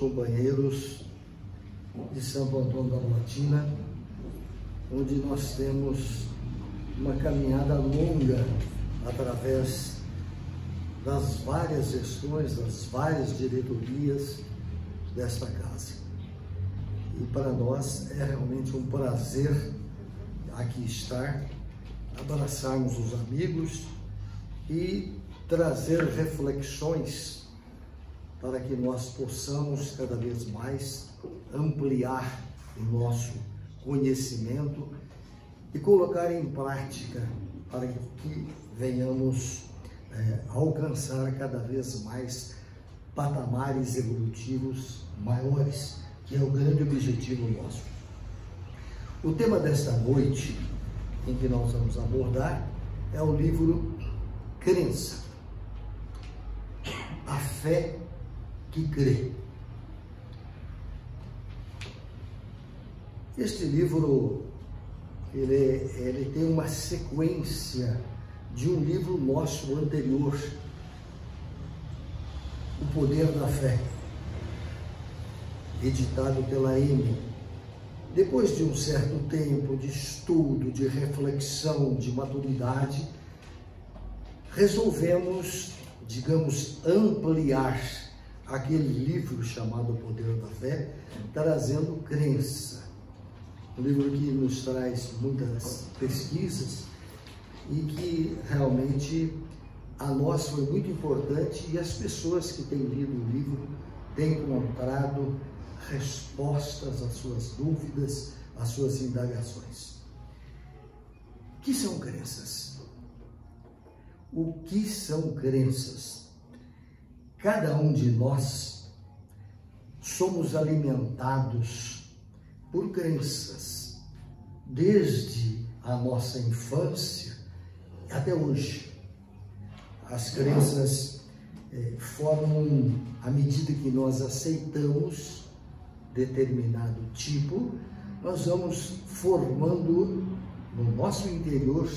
companheiros de Santo Antônio da Platina, onde nós temos uma caminhada longa através das várias gestões, das várias diretorias desta casa. E para nós é realmente um prazer aqui estar, abraçarmos os amigos e trazer reflexões para que nós possamos cada vez mais ampliar o nosso conhecimento e colocar em prática para que venhamos alcançar cada vez mais patamares evolutivos maiores, que é o grande objetivo nosso. O tema desta noite, em que nós vamos abordar, é o livro Crença, a fé que crê. Este livro, ele tem uma sequência de um livro nosso anterior, O Poder da Fé, editado pela EME. Depois de um certo tempo de estudo, de reflexão, de maturidade, resolvemos, digamos, ampliar aquele livro chamado O Poder da Fé, trazendo crença. Um livro que nos traz muitas pesquisas e que realmente a nós foi muito importante, e as pessoas que têm lido o livro têm encontrado respostas às suas dúvidas, às suas indagações. O que são crenças? O que são crenças? Cada um de nós somos alimentados por crenças, desde a nossa infância até hoje. As crenças formam, à medida que nós aceitamos determinado tipo, nós vamos formando no nosso interior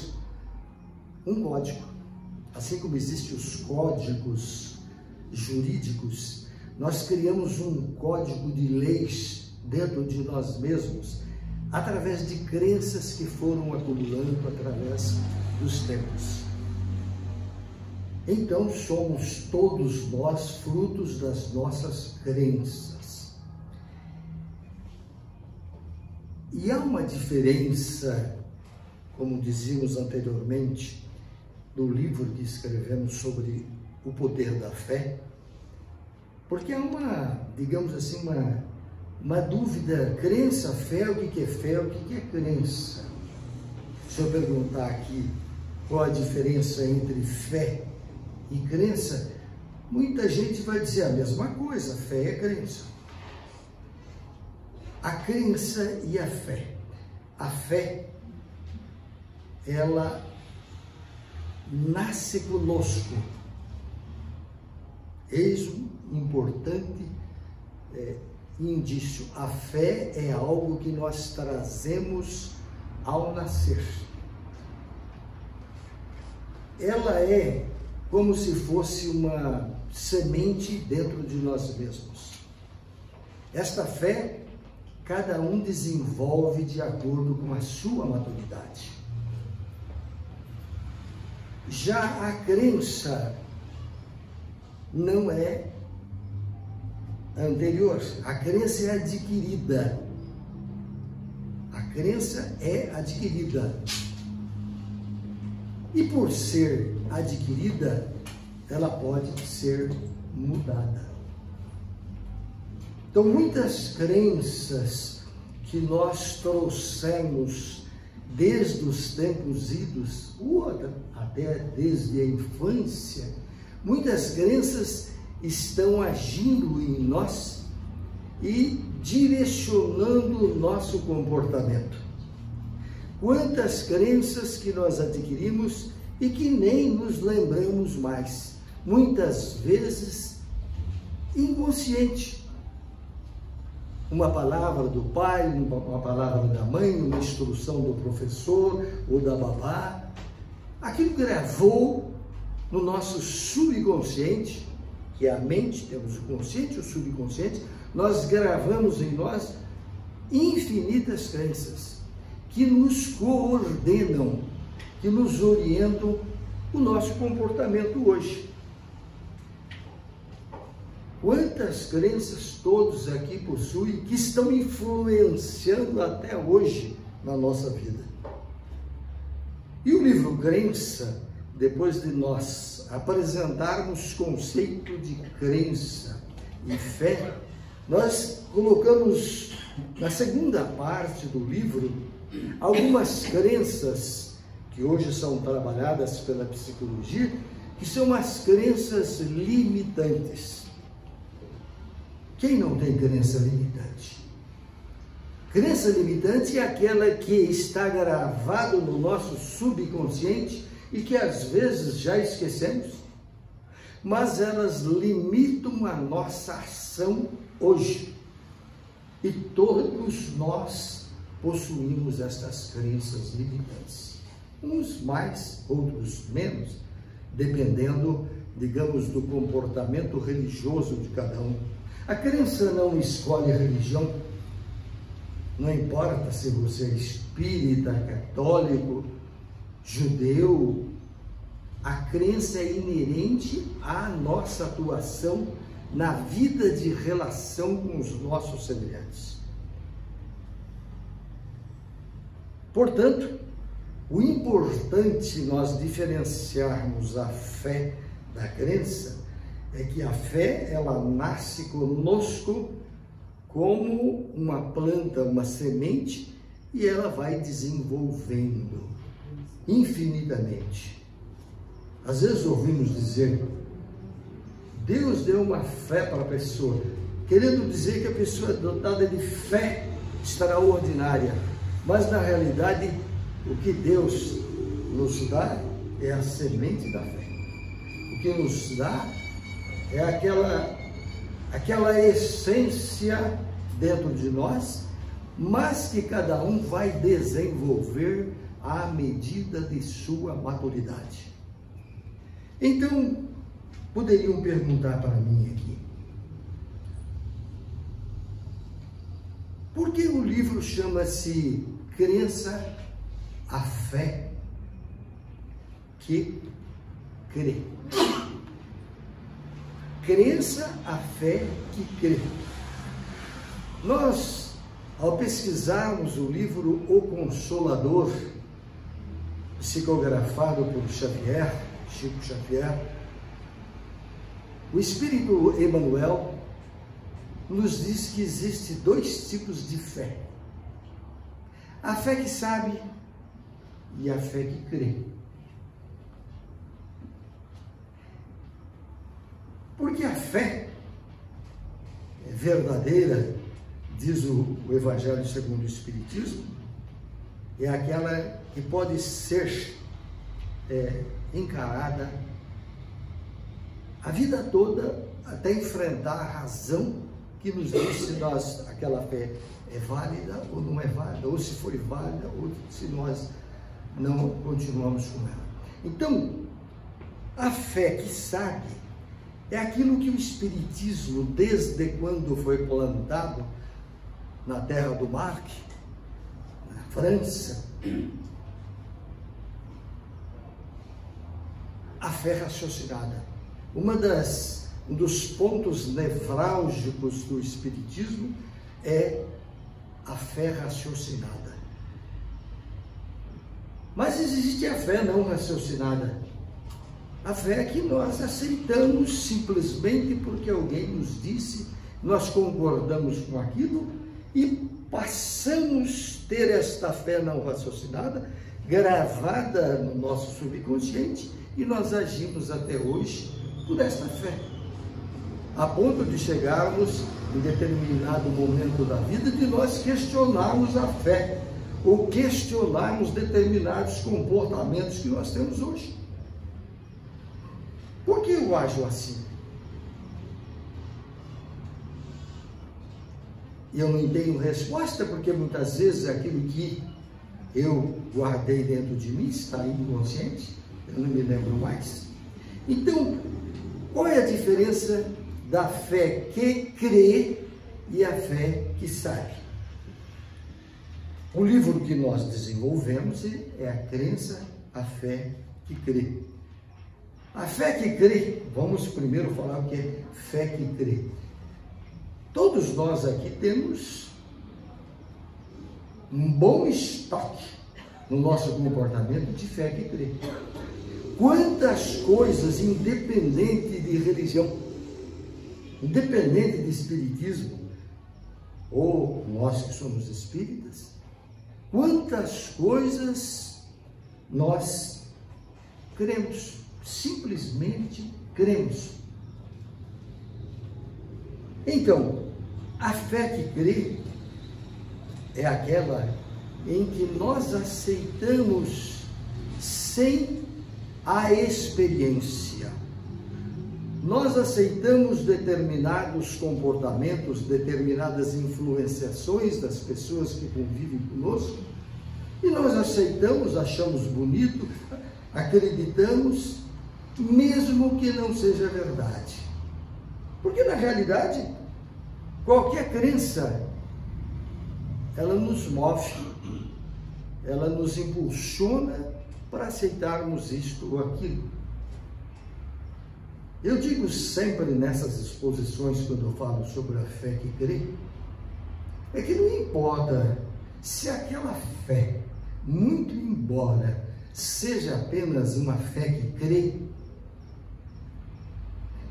um código. Assim como existem os códigos jurídicos, nós criamos um código de leis dentro de nós mesmos, através de crenças que foram acumulando através dos tempos. Então, somos todos nós frutos das nossas crenças. E há uma diferença, como dizíamos anteriormente, do livro que escrevemos sobre o poder da fé, porque há uma, digamos assim, uma dúvida: crença, fé, o que é fé, o que é crença? Se eu perguntar aqui qual a diferença entre fé e crença, muita gente vai dizer a mesma coisa: fé é crença. A crença e a fé. A fé, ela nasce conosco. Eis um importante indício: a fé é algo que nós trazemos ao nascer. Ela é como se fosse uma semente dentro de nós mesmos. Esta fé, cada um desenvolve de acordo com a sua maturidade. Já a crença não é anterior, a crença é adquirida. A crença é adquirida. E por ser adquirida, ela pode ser mudada. Então, muitas crenças que nós trouxemos desde os tempos idos, ou até desde a infância, muitas crenças estão agindo em nós e direcionando o nosso comportamento. Quantas crenças que nós adquirimos e que nem nos lembramos mais, muitas vezes inconsciente. Uma palavra do pai, uma palavra da mãe, uma instrução do professor ou da babá, aquilo gravou no nosso subconsciente que é a mente, temos o consciente e o subconsciente, nós gravamos em nós infinitas crenças que nos coordenam, que nos orientam o nosso comportamento hoje. Quantas crenças todos aqui possuem que estão influenciando até hoje na nossa vida? E o livro Crença, depois de nós apresentarmos conceito de crença e fé, nós colocamos na segunda parte do livro algumas crenças que hoje são trabalhadas pela psicologia, que são as crenças limitantes. Quem não tem crença limitante? Crença limitante é aquela que está gravada no nosso subconsciente e que às vezes já esquecemos, mas elas limitam a nossa ação hoje. E todos nós possuímos estas crenças limitantes. Uns mais, outros menos, dependendo, digamos, do comportamento religioso de cada um. A crença não escolhe religião, não importa se você é espírita, católico, judeu, a crença é inerente à nossa atuação na vida de relação com os nossos semelhantes. Portanto, o importante nós diferenciarmos a fé da crença é que a fé, ela nasce conosco como uma planta, uma semente, e ela vai desenvolvendo infinitamente. Às vezes ouvimos dizer, Deus deu uma fé para a pessoa, querendo dizer que a pessoa é dotada de fé extraordinária, mas na realidade o que Deus nos dá é a semente da fé. O que nos dá é aquela essência dentro de nós, mas que cada um vai desenvolver à medida de sua maturidade. Então, poderiam perguntar para mim aqui, por que o livro chama-se Crença, a Fé que Crê? Crença, a fé que crê. Nós, ao pesquisarmos o livro O Consolador, psicografado por Chico Xavier, o Espírito Emmanuel nos diz que existem dois tipos de fé. A fé que sabe e a fé que crê. Porque a fé é verdadeira, diz o Evangelho segundo o Espiritismo, é aquela que pode ser encarada a vida toda até enfrentar a razão que nos diz se aquela fé é válida ou não é válida, ou se foi válida ou se nós não continuamos com ela. Então, a fé que sabe é aquilo que o Espiritismo, desde quando foi plantado na terra do Marque, na França, a fé raciocinada. Um dos pontos nevrálgicos do Espiritismo é a fé raciocinada. Mas existe a fé não raciocinada. A fé que nós aceitamos simplesmente porque alguém nos disse, nós concordamos com aquilo e passamos a ter esta fé não raciocinada, gravada no nosso subconsciente, e nós agimos até hoje por esta fé. A ponto de chegarmos em determinado momento da vida de nós questionarmos a fé, ou questionarmos determinados comportamentos que nós temos hoje. Por que eu ajo assim? Eu não tenho resposta, porque muitas vezes aquilo que eu guardei dentro de mim está inconsciente, eu não me lembro mais. Então, Qual é a diferença da fé que crê e a fé que sabe? O livro que nós desenvolvemos é a crença, a fé que crê. A fé que crê, vamos primeiro falar o que é fé que crê. Todos nós aqui temos um bom estoque no nosso comportamento de fé que crê. Quantas coisas, independente de religião, independente de espiritismo, ou nós que somos espíritas, quantas coisas nós cremos, simplesmente cremos. Então, a fé que crê é aquela em que nós aceitamos sem a experiência. Nós aceitamos determinados comportamentos, determinadas influenciações das pessoas que convivem conosco, e nós aceitamos, achamos bonito, acreditamos, mesmo que não seja verdade. Porque na realidade, qualquer crença, ela nos move, ela nos impulsiona para aceitarmos isto ou aquilo. Eu digo sempre nessas exposições, quando eu falo sobre a fé que crê, é que não importa se aquela fé, muito embora seja apenas uma fé que crê,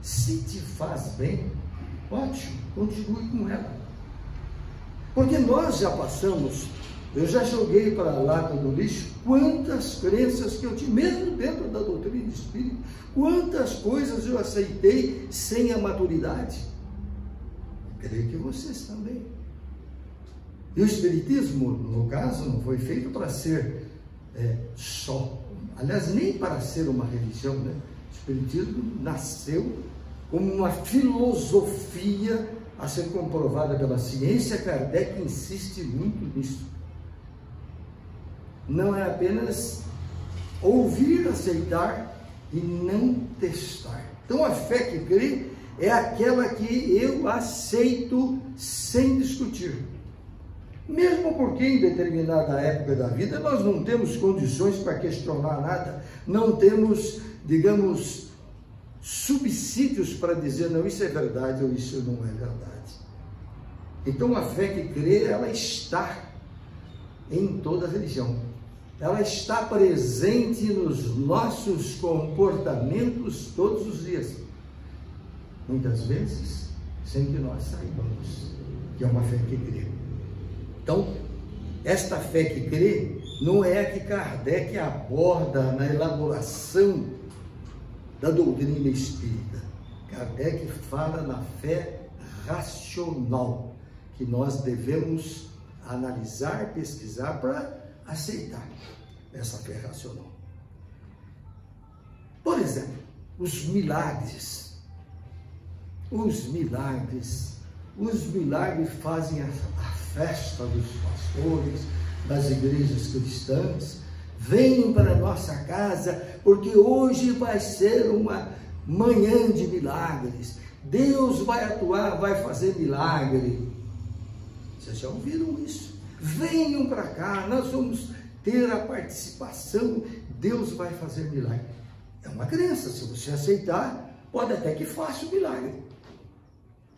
se te faz bem, ótimo, continue com ela. Porque nós já passamos, eu já joguei para a lata do lixo quantas crenças que eu tinha, mesmo dentro da doutrina espírita, quantas coisas eu aceitei sem a maturidade. Creio que vocês também. E o espiritismo, no caso, não foi feito para ser só, aliás, nem para ser uma religião, né? O espiritismo nasceu como uma filosofia a ser comprovada pela ciência. Kardec insiste muito nisso. Não é apenas ouvir, aceitar e não testar. Então a fé que crê é aquela que eu aceito sem discutir. Mesmo porque em determinada época da vida nós não temos condições para questionar nada, não temos, digamos, subsídios para dizer, não, isso é verdade ou isso não é verdade. Então a fé que crê, ela está em toda a religião. Ela está presente nos nossos comportamentos todos os dias. Muitas vezes, sem que nós saibamos que é uma fé que crê. Então, esta fé que crê não é a que Kardec aborda na elaboração da doutrina espírita. Kardec fala na fé racional, que nós devemos analisar, pesquisar para aceitar essa fé racional. Por exemplo, os milagres. Os milagres fazem a festa dos pastores, das igrejas cristãs. Venham para a nossa casa, porque hoje vai ser uma manhã de milagres. Deus vai atuar, vai fazer milagre. Vocês já ouviram isso? Venham para cá, nós vamos ter a participação, Deus vai fazer milagre. É uma crença, se você aceitar, pode até que faça o milagre.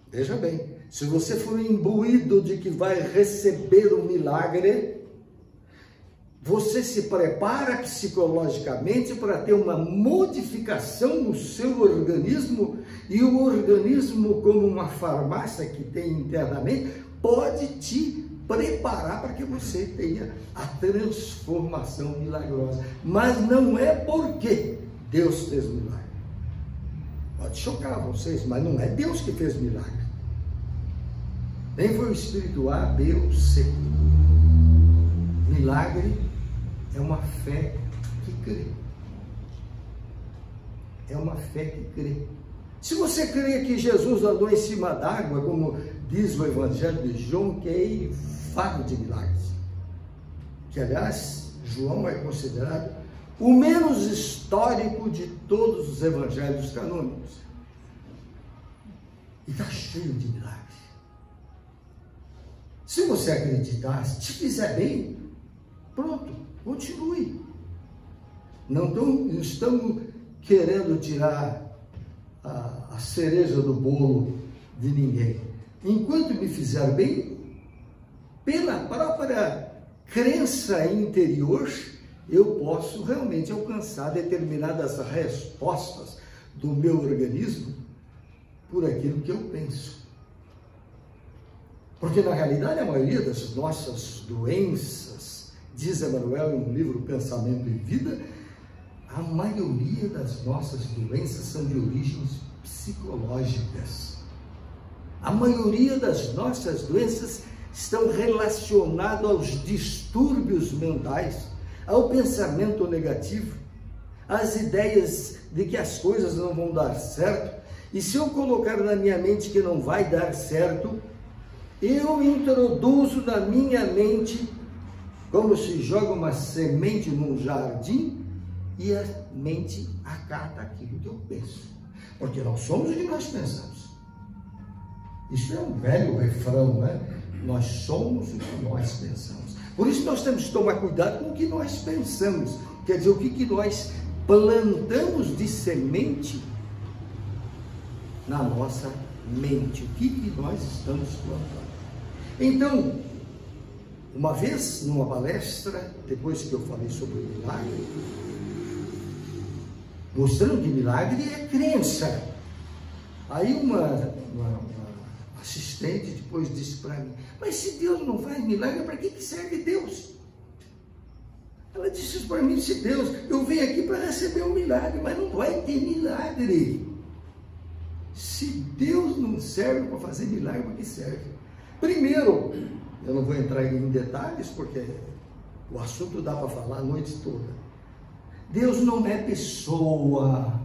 Veja bem, se você for imbuído de que vai receber o milagre, você se prepara psicologicamente para ter uma modificação no seu organismo, e o organismo, como uma farmácia que tem internamente, pode te preparar para que você tenha a transformação milagrosa. Mas não é porque Deus fez milagre. Pode chocar vocês, mas não é Deus que fez milagre. Nem foi o espírito A, B ou C. Milagre é uma fé que crê. É uma fé que crê. Se você crê que Jesus andou em cima d'água, como diz o Evangelho de João, que é eivado de milagres, que aliás João é considerado o menos histórico de todos os evangelhos canônicos. E está cheio de milagres. Se você acreditar, se te fizer bem, pronto, continue. Não estamos querendo tirar a cereja do bolo de ninguém. Enquanto me fizer bem, pela própria crença interior, eu posso realmente alcançar determinadas respostas do meu organismo por aquilo que eu penso. Porque, na realidade, a maioria das nossas doenças, diz Emmanuel em um livro Pensamento e Vida, a maioria das nossas doenças são de origens psicológicas. A maioria das nossas doenças estão relacionadas aos distúrbios mentais, ao pensamento negativo, às ideias de que as coisas não vão dar certo. E se eu colocar na minha mente que não vai dar certo, eu introduzo na minha mente, como se joga uma semente num jardim, e a mente acata aquilo que eu penso. Porque nós somos o que nós pensamos. Isso é um velho refrão, né? Nós somos o que nós pensamos. Por isso nós temos que tomar cuidado com o que nós pensamos. Quer dizer, o que nós plantamos de semente na nossa mente. O que nós estamos plantando. Então, uma vez, numa palestra, depois que eu falei sobre o milagre, mostrando que milagre é crença. Aí uma assistente depois disse para mim, mas se Deus não faz milagre, para que serve Deus? Ela disse isso para mim, se Deus, eu venho aqui para receber um milagre, mas não vai ter milagre. Se Deus não serve para fazer milagre, para que serve? Primeiro, eu não vou entrar em detalhes, porque o assunto dá para falar a noite toda. Deus não é pessoa.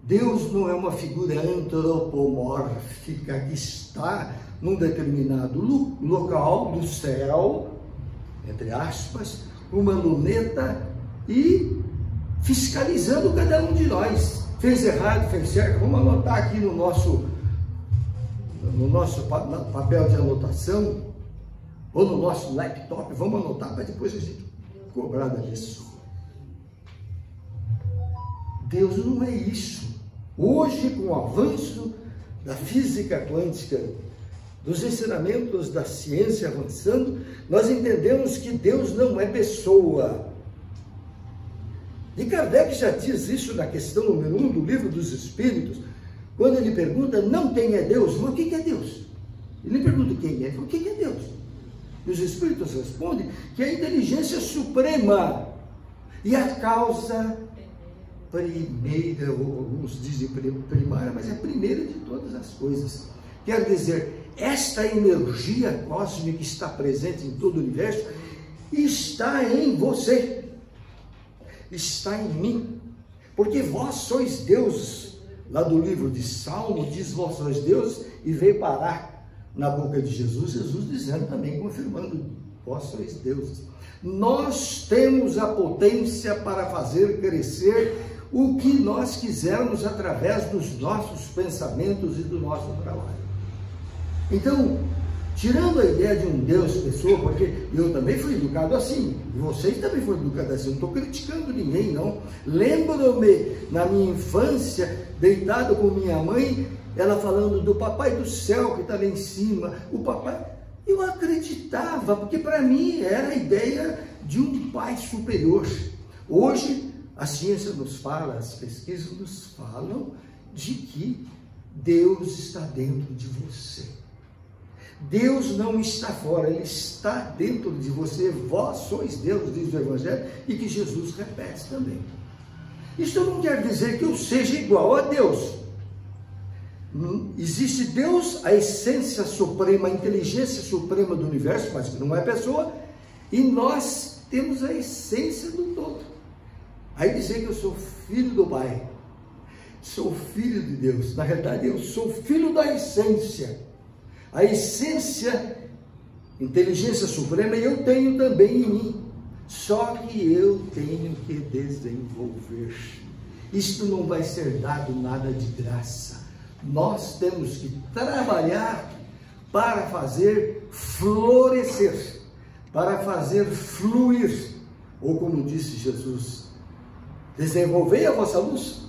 Deus não é uma figura antropomórfica que está num determinado local do céu, entre aspas, uma luneta e fiscalizando cada um de nós. Fez errado, fez certo, vamos anotar aqui no nosso papel de anotação, ou no nosso laptop, vamos anotar para depois a gente cobrar da pessoa. Deus não é isso. Hoje, com o avanço da física quântica, dos ensinamentos da ciência avançando, nós entendemos que Deus não é pessoa. E Kardec já diz isso na questão número 1 do Livro dos Espíritos, quando ele pergunta, não quem é Deus, mas o que é Deus? Ele pergunta quem é, o que é Deus? E os Espíritos respondem que é a inteligência suprema e a causa primeira, ou alguns dizem primária, mas é a primeira de todas as coisas. Quer dizer, esta energia cósmica que está presente em todo o universo está em você, está em mim, porque vós sois deuses. Lá do livro de Salmo diz, vós sois deuses, e veio parar na boca de Jesus, Jesus dizendo também, confirmando, vós sois deuses. Nós temos a potência para fazer crescer o que nós quisermos através dos nossos pensamentos e do nosso trabalho. Então, tirando a ideia de um Deus pessoa, porque eu também fui educado assim, e vocês também foram educados assim, não estou criticando ninguém, não. Lembro-me, na minha infância, deitado com minha mãe, ela falando do papai do céu que está lá em cima, o papai... Eu acreditava, porque para mim era a ideia de um pai superior. Hoje, a ciência nos fala, as pesquisas nos falam de que Deus está dentro de você. Deus não está fora, Ele está dentro de você. Vós sois Deus, diz o Evangelho, e que Jesus repete também. Isso não quer dizer que eu seja igual a Deus. Existe Deus, a essência suprema, a inteligência suprema do universo, mas que não é pessoa, e nós temos a essência do todo. Aí dizer que eu sou filho do Pai, sou filho de Deus, na verdade eu sou filho da essência. A essência, inteligência suprema, eu tenho também em mim, só que eu tenho que desenvolver. Isto não vai ser dado nada de graça. nós temos que trabalhar para fazer florescer, para fazer fluir, ou como disse Jesus, desenvolvei a vossa luz.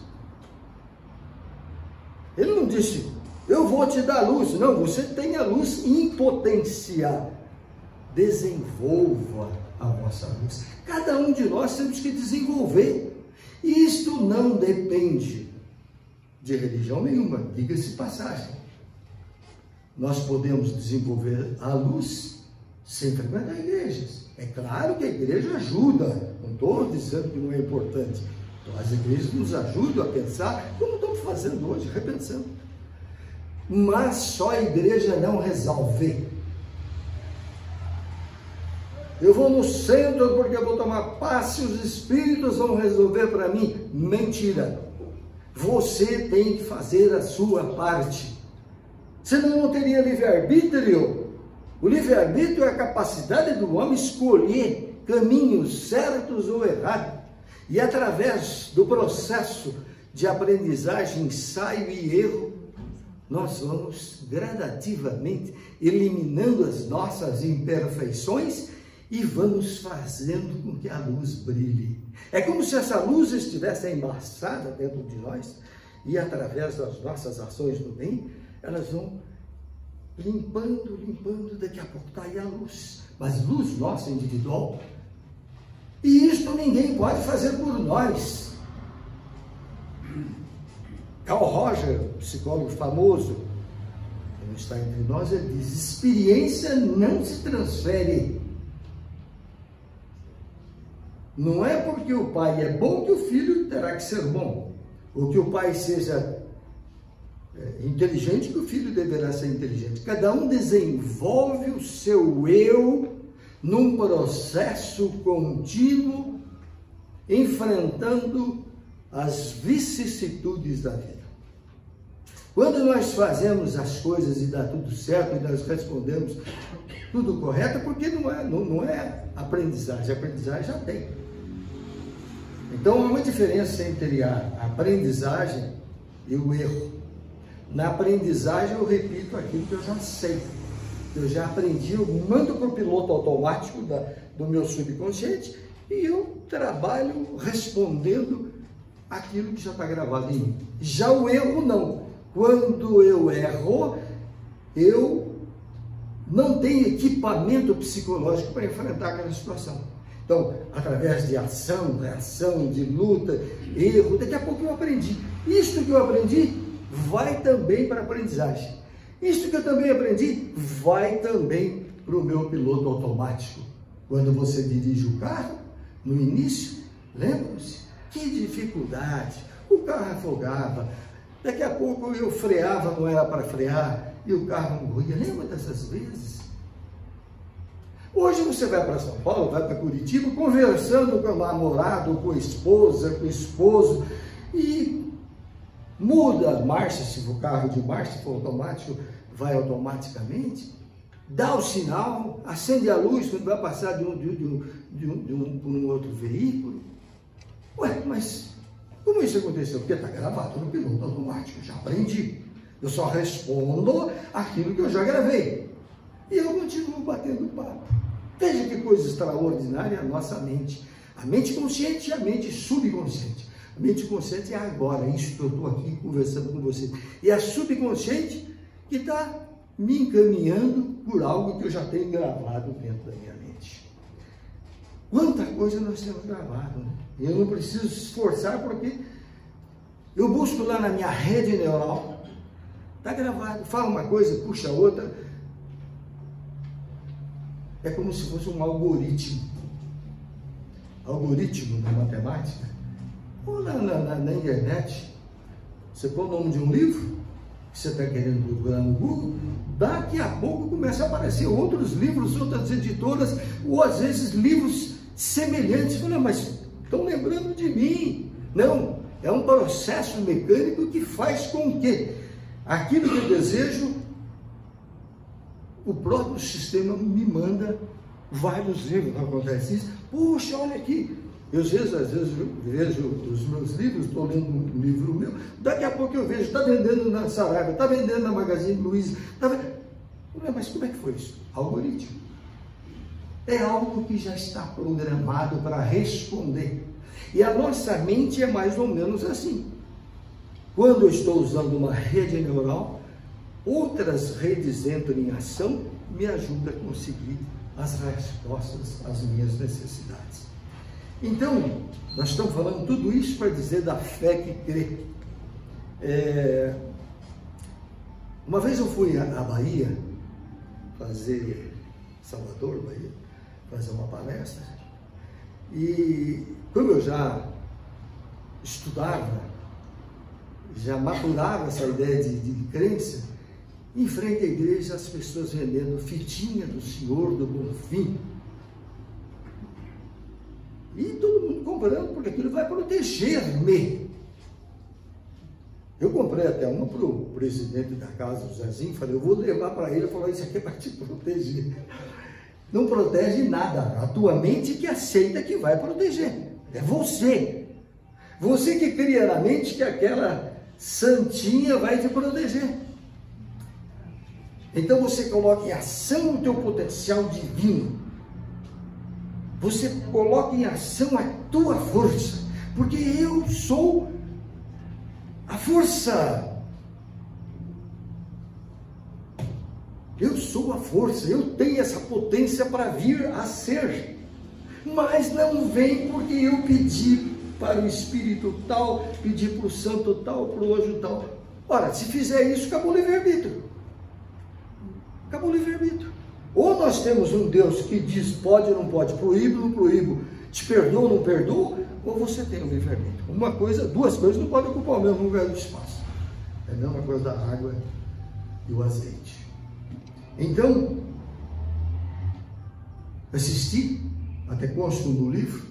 Ele não disse, eu vou te dar luz. Não, você tem a luz em potência. Desenvolva a vossa luz. Cada um de nós temos que desenvolver. E isto não depende de religião nenhuma, diga-se passagem. Nós podemos desenvolver a luz sem frequentar igrejas. É claro que a igreja ajuda, não estou dizendo que não é importante. Então, as igrejas nos ajudam a pensar, como estamos fazendo hoje, repensando. Mas só a igreja não resolve. Eu vou no centro porque eu vou tomar passe e os espíritos vão resolver para mim. Mentira. Você tem que fazer a sua parte. Senão não teria livre-arbítrio. O livre-arbítrio é a capacidade do homem escolher caminhos certos ou errados. E através do processo de aprendizagem, ensaio e erro, nós vamos gradativamente eliminando as nossas imperfeições e vamos fazendo com que a luz brilhe. É como se essa luz estivesse embaçada dentro de nós e através das nossas ações do bem, elas vão limpando, daqui a pouco está aí a luz. Mas luz nossa, individual. E isto ninguém pode fazer por nós. Carl Roger, psicólogo famoso, que não está entre nós, ele diz, experiência não se transfere. Não é porque o pai é bom que o filho terá que ser bom. Ou que o pai seja inteligente que o filho deverá ser inteligente. Cada um desenvolve o seu eu num processo contínuo, enfrentando as vicissitudes da vida. Quando nós fazemos as coisas e dá tudo certo, e nós respondemos tudo correto, porque não é aprendizagem, a aprendizagem já tem. Então há uma diferença entre a aprendizagem e o erro. Na aprendizagem eu repito aquilo que eu já sei. Eu já aprendi, eu mando para o piloto automático do meu subconsciente e eu trabalho respondendo aquilo que já está gravado em mim. Já o erro não. Quando eu erro, eu não tenho equipamento psicológico para enfrentar aquela situação. Então, através de ação, reação, de luta, erro, daqui a pouco eu aprendi. Isto que eu aprendi vai também para a aprendizagem. Isto que eu também aprendi vai também para o meu piloto automático. Quando você dirige o carro, no início, lembra-se, que dificuldade, o carro afogava, daqui a pouco eu freava, não era para frear, e o carro morria. Lembra dessas vezes? Hoje você vai para São Paulo, vai para Curitiba, conversando com o namorado, com a esposa, com o esposo, e muda a marcha, se for carro de marcha, se for automático, vai automaticamente, dá o sinal, acende a luz quando vai passar por um outro veículo. Ué, mas como isso aconteceu? Porque está gravado no piloto automático, já aprendi. Eu só respondo aquilo que eu já gravei. E eu continuo batendo papo. Veja que coisa extraordinária a nossa mente. A mente consciente e a mente subconsciente. A mente consciente é agora, isso que eu estou aqui conversando com você. E a subconsciente que está me encaminhando por algo que eu já tenho gravado dentro da minha mente. Quanta coisa nós temos gravado, né? Eu não preciso esforçar porque eu busco lá na minha rede neural, está gravado, fala uma coisa, puxa outra. É como se fosse um algoritmo. Algoritmo na matemática, ou na internet. Você põe o nome de um livro que você está querendo procurar no Google, daqui a pouco começa a aparecer outros livros, outras editoras, ou às vezes livros semelhantes. Fala, mas estão lembrando de mim. Não, é um processo mecânico que faz com que aquilo que eu desejo, o próprio sistema me manda vários livros. Não acontece isso? Puxa, olha aqui, Eu às vezes vejo os meus livros, estou lendo um livro meu, daqui a pouco eu vejo, está vendendo na Saraiva, está vendendo na Magazine Luiza, mas como é que foi isso? Algoritmo. É algo que já está programado para responder. E a nossa mente é mais ou menos assim. Quando eu estou usando uma rede neural, outras redes entram em ação, me ajudam a conseguir as respostas às minhas necessidades. Então, nós estamos falando tudo isso para dizer da fé que crê. Uma vez eu fui à Bahia, Salvador, Bahia, fazer uma palestra, e como eu já estudava, já maturava essa ideia de crença, em frente à igreja as pessoas vendendo fitinha do Senhor do Bonfim, e todo mundo comprando, porque aquilo vai proteger-me. Eu comprei até uma para o presidente da casa, o Zezinho, falei, eu vou levar para ele, falou, isso aqui é para te proteger. Não protege nada, a tua mente que aceita que vai proteger, é você. Você que cria na mente que aquela santinha vai te proteger. Então você coloca em ação o teu potencial divino. Você coloca em ação a tua força, porque eu sou a força. Eu sou a força, eu tenho essa potência para vir a ser, mas não vem porque eu pedi para o Espírito tal, pedi para o Santo tal, para o anjo tal. Ora, se fizer isso, acabou o livre-arbítrio. Acabou o livre-arbítrio. Ou nós temos um Deus que diz pode ou não pode, proíbo ou não proíbo, te perdoo ou não perdoo, ou você tem o livre-arbítrio. Duas coisas não podem ocupar o mesmo lugar do espaço. É a mesma coisa da água e o azeite. Então, assisti, até consta no livro,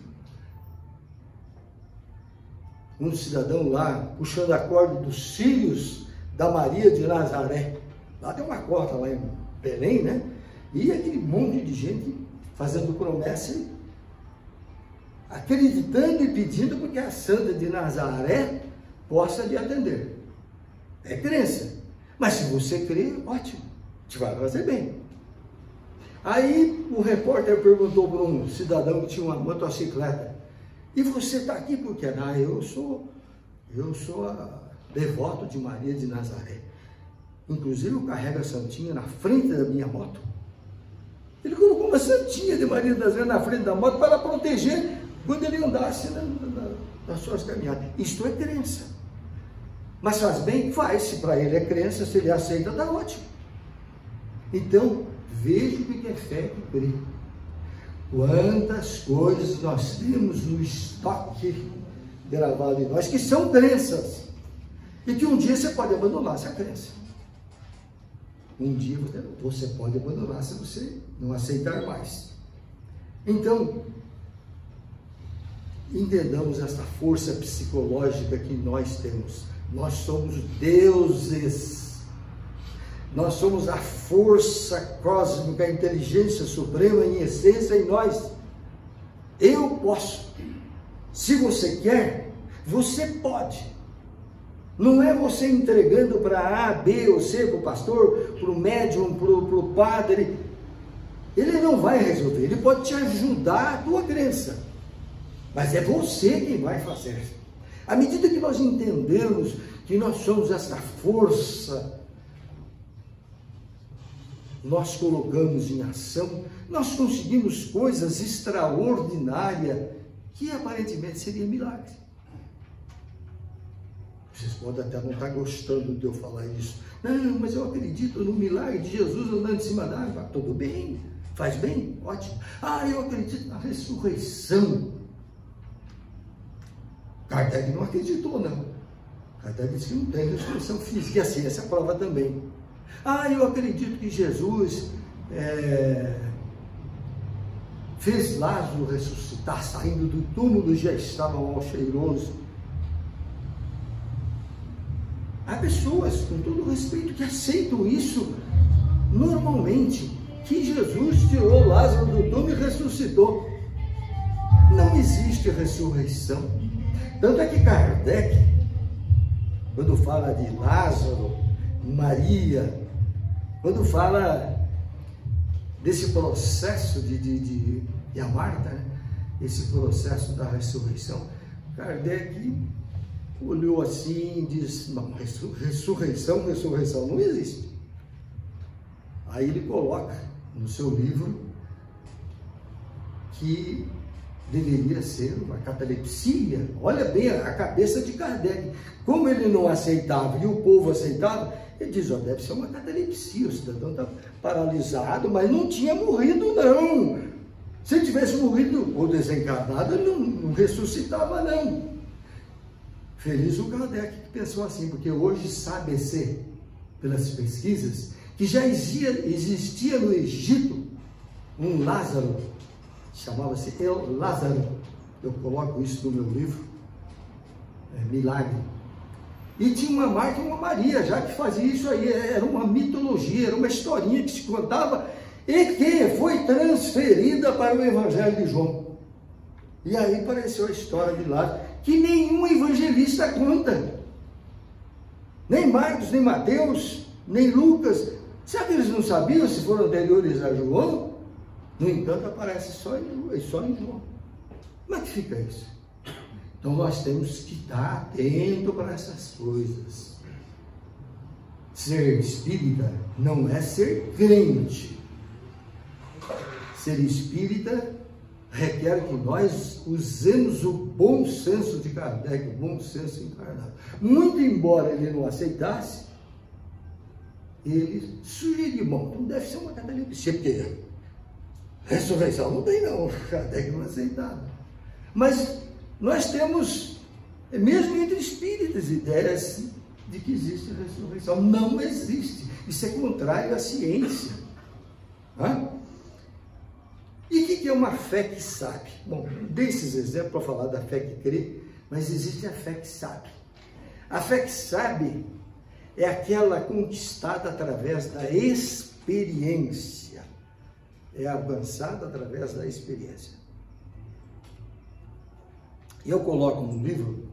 um cidadão lá puxando a corda dos filhos da Maria de Nazaré. Lá tem uma corda lá em Belém, né? E aquele monte de gente fazendo promessa, acreditando e pedindo porque a Santa de Nazaré possa lhe atender. É crença. Mas se você crê, ótimo, te vai fazer bem. Aí o repórter perguntou para um cidadão que tinha uma motocicleta, e você está aqui por quê? Eu sou devoto de Maria de Nazaré. Inclusive eu carrego a santinha na frente da minha moto. Ele colocou uma santinha de Maria de Nazaré na frente da moto para proteger quando ele andasse nas suas caminhadas. Isto é crença. Mas faz bem? Faz. Se para ele é crença, se ele aceita, está ótimo. Então, veja o que é fé que crê. Quantas coisas nós temos no estoque gravado em nós que são crenças. E que um dia você pode abandonar essa crença. Um dia você pode abandonar se você não aceitar mais. Então, entendamos essa força psicológica que nós temos. Nós somos deuses. Nós somos a força cósmica, a inteligência suprema em essência em nós. Eu posso. Se você quer, você pode. Não é você entregando para A, B ou C, para o pastor, para o médium, para o padre. Ele não vai resolver, ele pode te ajudar a tua crença. Mas é você quem vai fazer. À medida que nós entendemos que nós somos essa força, nós colocamos em ação, nós conseguimos coisas extraordinárias que aparentemente seria milagre. Vocês podem até não estar gostando de eu falar isso. Não, mas eu acredito no milagre de Jesus andando em cima da água. Tudo bem, faz bem, ótimo. Eu acredito na ressurreição. Kardec não acreditou, não. Kardec disse que não tem ressurreição física, e a ciência prova também. Eu acredito que Jesus fez Lázaro ressuscitar, saindo do túmulo, já estava mal cheiroso. Há pessoas, com todo respeito, que aceitam isso normalmente, que Jesus tirou Lázaro do túmulo e ressuscitou. Não existe ressurreição. Tanto é que Kardec, quando fala de Lázaro, Maria, quando fala desse processo de a Marta, né? Esse processo da ressurreição, Kardec olhou assim e disse: não, ressurreição não existe. Aí ele coloca no seu livro que deveria ser uma catalepsia. Olha bem a cabeça de Kardec. Como ele não aceitava e o povo aceitava, ele diz: ó, deve ser uma catalepsia, o cidadão está paralisado, mas não tinha morrido não. Se ele tivesse morrido ou desencarnado, ele não ressuscitava não. Feliz o Kardec que pensou assim, porque hoje sabe-se, pelas pesquisas, que já existia no Egito um Lázaro, chamava-se El Lázaro. Eu coloco isso no meu livro, Milagre. E tinha uma Marta e uma Maria, já que fazia isso aí, era uma mitologia, era uma historinha que se contava e que foi transferida para o Evangelho de João. E aí apareceu a história de Lázaro, que nenhum evangelista conta. Nem Marcos, nem Mateus, nem Lucas. Será que eles não sabiam se foram anteriores a João? No entanto, aparece só em João. Como é que fica isso? Então nós temos que estar atento para essas coisas. Ser espírita não é ser crente. Ser espírita requer que nós usemos o bom senso de Kardec, o bom senso encarnado. Muito embora ele não aceitasse, ele sugeriu: bom, então deve ser uma catalepsia, porque ressurreição não tem não, Kardec não aceitava. Mas nós temos, mesmo entre espíritas, ideias de que existe ressurreição. Não existe. Isso é contrário à ciência. E o que é uma fé que sabe? Bom, dei esses exemplos para falar da fé que crê, mas existe a fé que sabe. A fé que sabe é aquela conquistada através da experiência. É alcançada através da experiência. E eu coloco no livro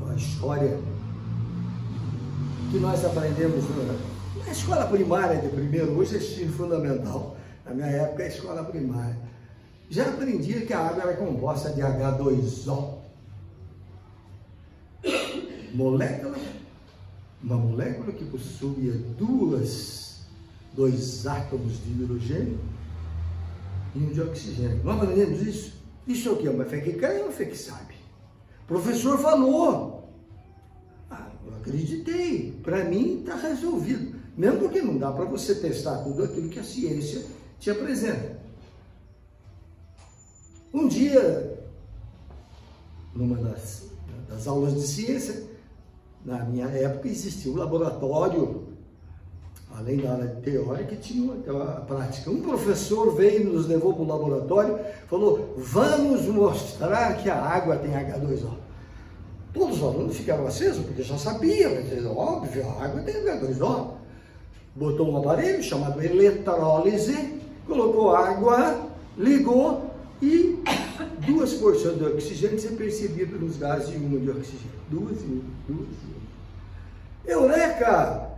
a história que nós aprendemos na escola primária de primeiro, hoje é ensino fundamental, na minha época é escola primária. Já aprendia que a água era composta de H2O. Uma molécula que possuía dois átomos de hidrogênio e um de oxigênio. Não aprendemos isso? Isso é o que? Uma fé que crê ou uma fé que sabe? O professor falou. Eu acreditei. Para mim está resolvido. Mesmo porque não dá para você testar tudo aquilo que a ciência te apresenta. Um dia, numa das aulas de ciência, na minha época existia um laboratório, além da área teórica, tinha a prática. Um professor veio e nos levou para o laboratório, falou: vamos mostrar que a água tem H2O. Todos os alunos ficaram acesos, porque já sabiam, óbvio, a água tem H2O. Botou um aparelho chamado eletrólise, colocou água, ligou e 2 porções de oxigênio você percebia pelos gases e 1 de oxigênio. 2 e 1. Eureka!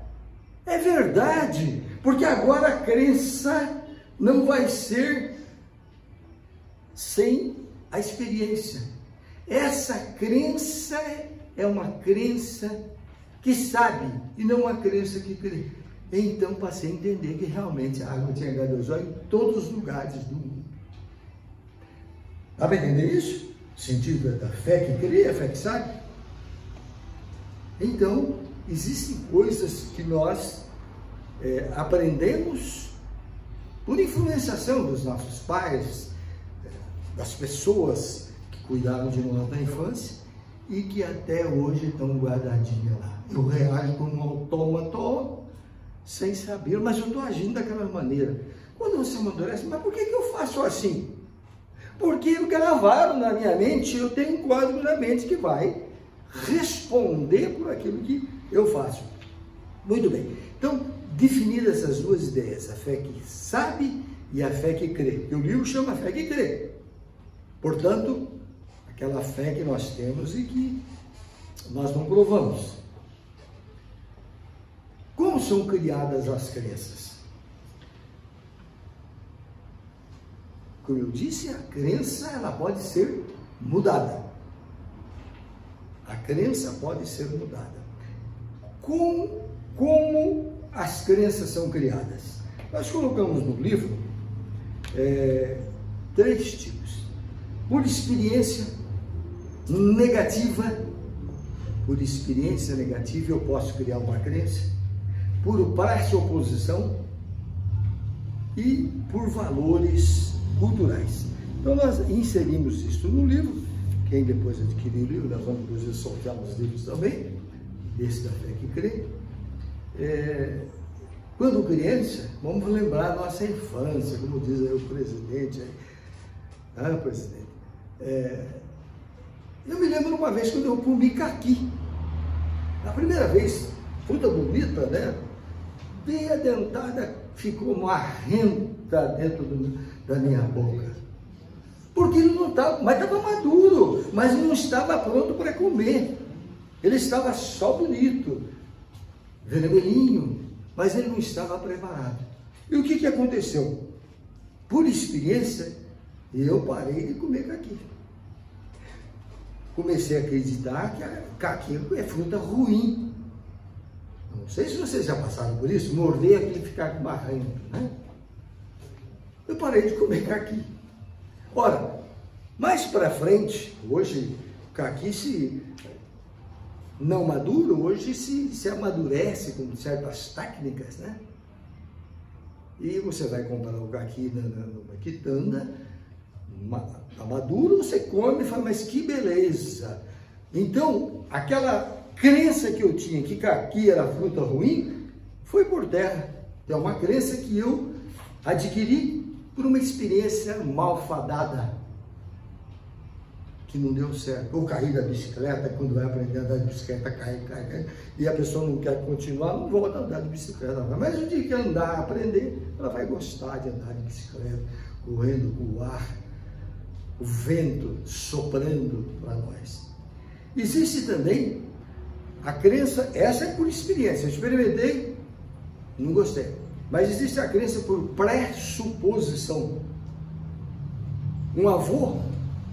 É verdade, porque agora a crença não vai ser sem a experiência. Essa crença é uma crença que sabe e não uma crença que crê. Então passei a entender que realmente a água tinha H2O em todos os lugares do mundo. Dá para entender isso? O sentido da fé que crê, a fé que sabe? Então, existem coisas que nós aprendemos por influenciação dos nossos pais, das pessoas que cuidaram de nós na infância e que até hoje estão guardadinhas lá. Eu reajo como um autômato sem saber, mas eu estou agindo daquela maneira. Quando você amadurece, mas por que eu faço assim? Porque gravaram na minha mente, eu tenho um quadro na mente que vai responder por aquilo que eu faço. Muito bem. Então, definir essas duas ideias, a fé que sabe e a fé que crê. E o livro chama fé que crê. Portanto, aquela fé que nós temos e que nós não provamos. Como são criadas as crenças? Como eu disse, a crença ela pode ser mudada. A crença pode ser mudada. Como as crenças são criadas? Nós colocamos no livro 3 tipos. Por experiência negativa. Por experiência negativa eu posso criar uma crença. Por pressuposição e por valores culturais. Então nós inserimos isso no livro. Quem depois adquirir o livro, nós vamos inclusive sortear os livros também, esse da fé que crê. Quando criança, vamos lembrar a nossa infância, como diz aí o presidente. Presidente. Eu me lembro uma vez quando eu comi caqui. A primeira vez, fruta bonita, né? Bem adentada, ficou marrenta dentro da minha boca. Porque ele não estava, mas estava maduro, mas não estava pronto para comer. Ele estava só bonito, vermelhinho, mas ele não estava preparado. E o que aconteceu? Por experiência, eu parei de comer caqui. Comecei a acreditar que a caqui é fruta ruim. Não sei se vocês já passaram por isso, morder aqui e ficar marrento, né? Eu parei de comer caqui. Ora, mais para frente, hoje, o caqui se não maduro, hoje se amadurece com certas técnicas, né? E você vai comprar o caqui numa quitanda, está maduro, você come e fala, mas que beleza! Então, aquela crença que eu tinha que caqui era fruta ruim, foi por terra. É uma crença que eu adquiri por uma experiência malfadada, que não deu certo. Ou cair da bicicleta, quando vai aprender a andar de bicicleta, cai, e a pessoa não quer continuar, não volta a andar de bicicleta. Mas o dia que andar, aprender, ela vai gostar de andar de bicicleta, correndo com o ar, o vento soprando para nós. Existe também a crença, essa é por experiência, eu experimentei, não gostei. Mas existe a crença por pressuposição. Um avô,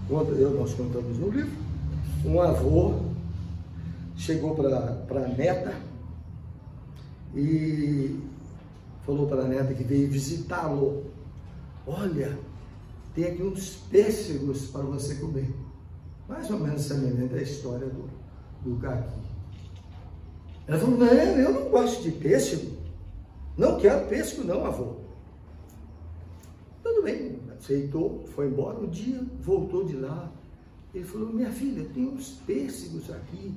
nós contamos no livro, um avô chegou para a neta e falou para a neta que veio visitá-lo. Olha, tem aqui uns pêssegos para você comer. Mais ou menos semelhante à história do caqui. Ela falou, não, eu não gosto de pêssego. Não quero pêssego não, avô. Tudo bem, aceitou, foi embora. Um dia, voltou de lá. Ele falou, minha filha, tem uns pêssegos aqui.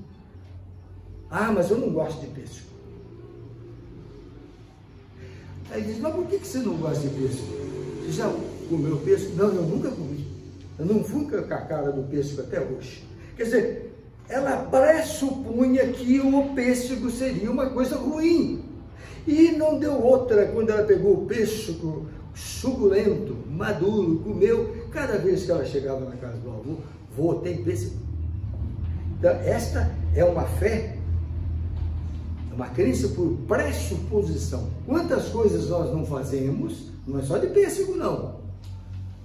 Ah, mas eu não gosto de pêssego. Aí ele disse, mas por que você não gosta de pêssego? Você já comeu pêssego? Não, eu nunca comi. Eu não fui com a cara do pêssego até hoje. Quer dizer, ela pressupunha que o pêssego seria uma coisa ruim. E não deu outra quando ela pegou o pêssego suculento, maduro, comeu. Cada vez que ela chegava na casa do avô, vô, tem pêssego. Então, esta é uma fé, uma crença por pressuposição. Quantas coisas nós não fazemos, não é só de pêssego não.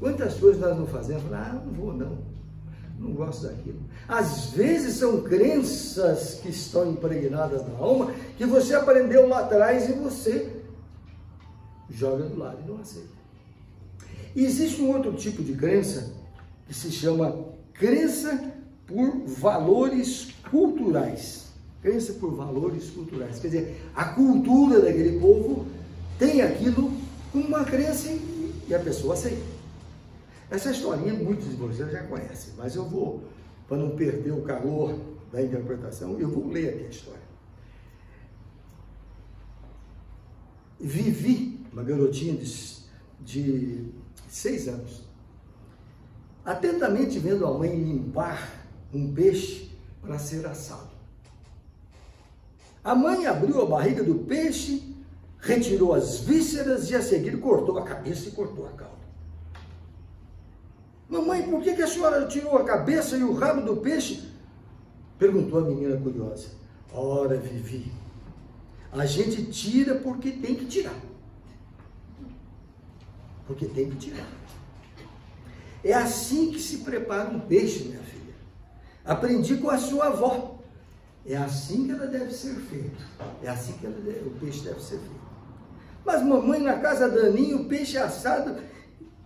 Quantas coisas nós não fazemos, não vou não gosto daquilo. Às vezes são crenças que estão impregnadas na alma, que você aprendeu lá atrás e você joga do lado e não aceita. E existe um outro tipo de crença que se chama crença por valores culturais. Crença por valores culturais. Quer dizer, a cultura daquele povo tem aquilo como uma crença e a pessoa aceita. Essa historinha muitos de vocês já conhecem, mas eu vou, para não perder o calor da interpretação, eu vou ler aqui a história. Vivi, uma garotinha de 6 anos, atentamente vendo a mãe limpar um peixe para ser assado. A mãe abriu a barriga do peixe, retirou as vísceras e a seguir cortou a cabeça e cortou a cauda. Mamãe, por que a senhora tirou a cabeça e o rabo do peixe? Perguntou a menina curiosa. Ora, Vivi, a gente tira porque tem que tirar. Porque tem que tirar. É assim que se prepara um peixe, minha filha. Aprendi com a sua avó. É assim que ela deve ser feito. É assim que o peixe deve ser feito. Mas mamãe, na casa da Aninha, o peixe assado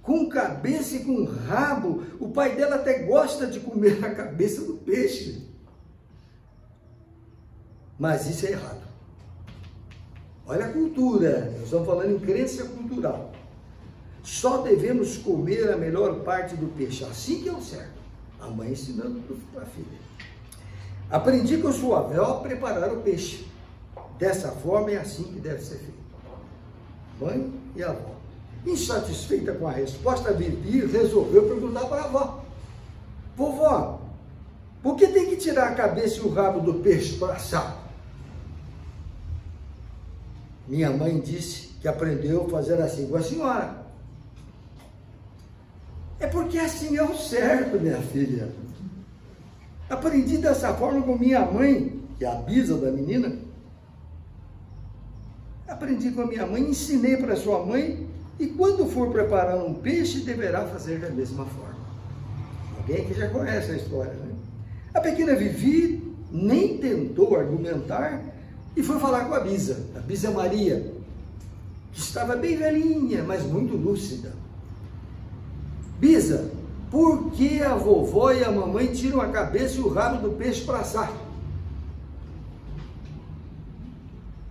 com cabeça e com rabo, o pai dela até gosta de comer a cabeça do peixe. Mas isso é errado. Olha a cultura, nós estamos falando em crença cultural. Só devemos comer a melhor parte do peixe, assim que é o certo. A mãe ensinando para a filha. Aprendi com sua avó a preparar o peixe. Dessa forma é assim que deve ser feito. Mãe e avó. Insatisfeita com a resposta, Vivi resolveu perguntar para a avó. Vovó, por que tem que tirar a cabeça e o rabo do peixe para assar? Minha mãe disse que aprendeu a fazer assim com a senhora. É porque assim é o certo, minha filha. Aprendi dessa forma com minha mãe, que é a bisa da menina. Aprendi com a minha mãe, ensinei para sua mãe, e quando for preparar um peixe, deverá fazer da mesma forma. Alguém que já conhece a história, né? A pequena Vivi nem tentou argumentar e foi falar com a Bisa Maria, que estava bem velhinha, mas muito lúcida. Bisa, por que a vovó e a mamãe tiram a cabeça e o rabo do peixe para assar?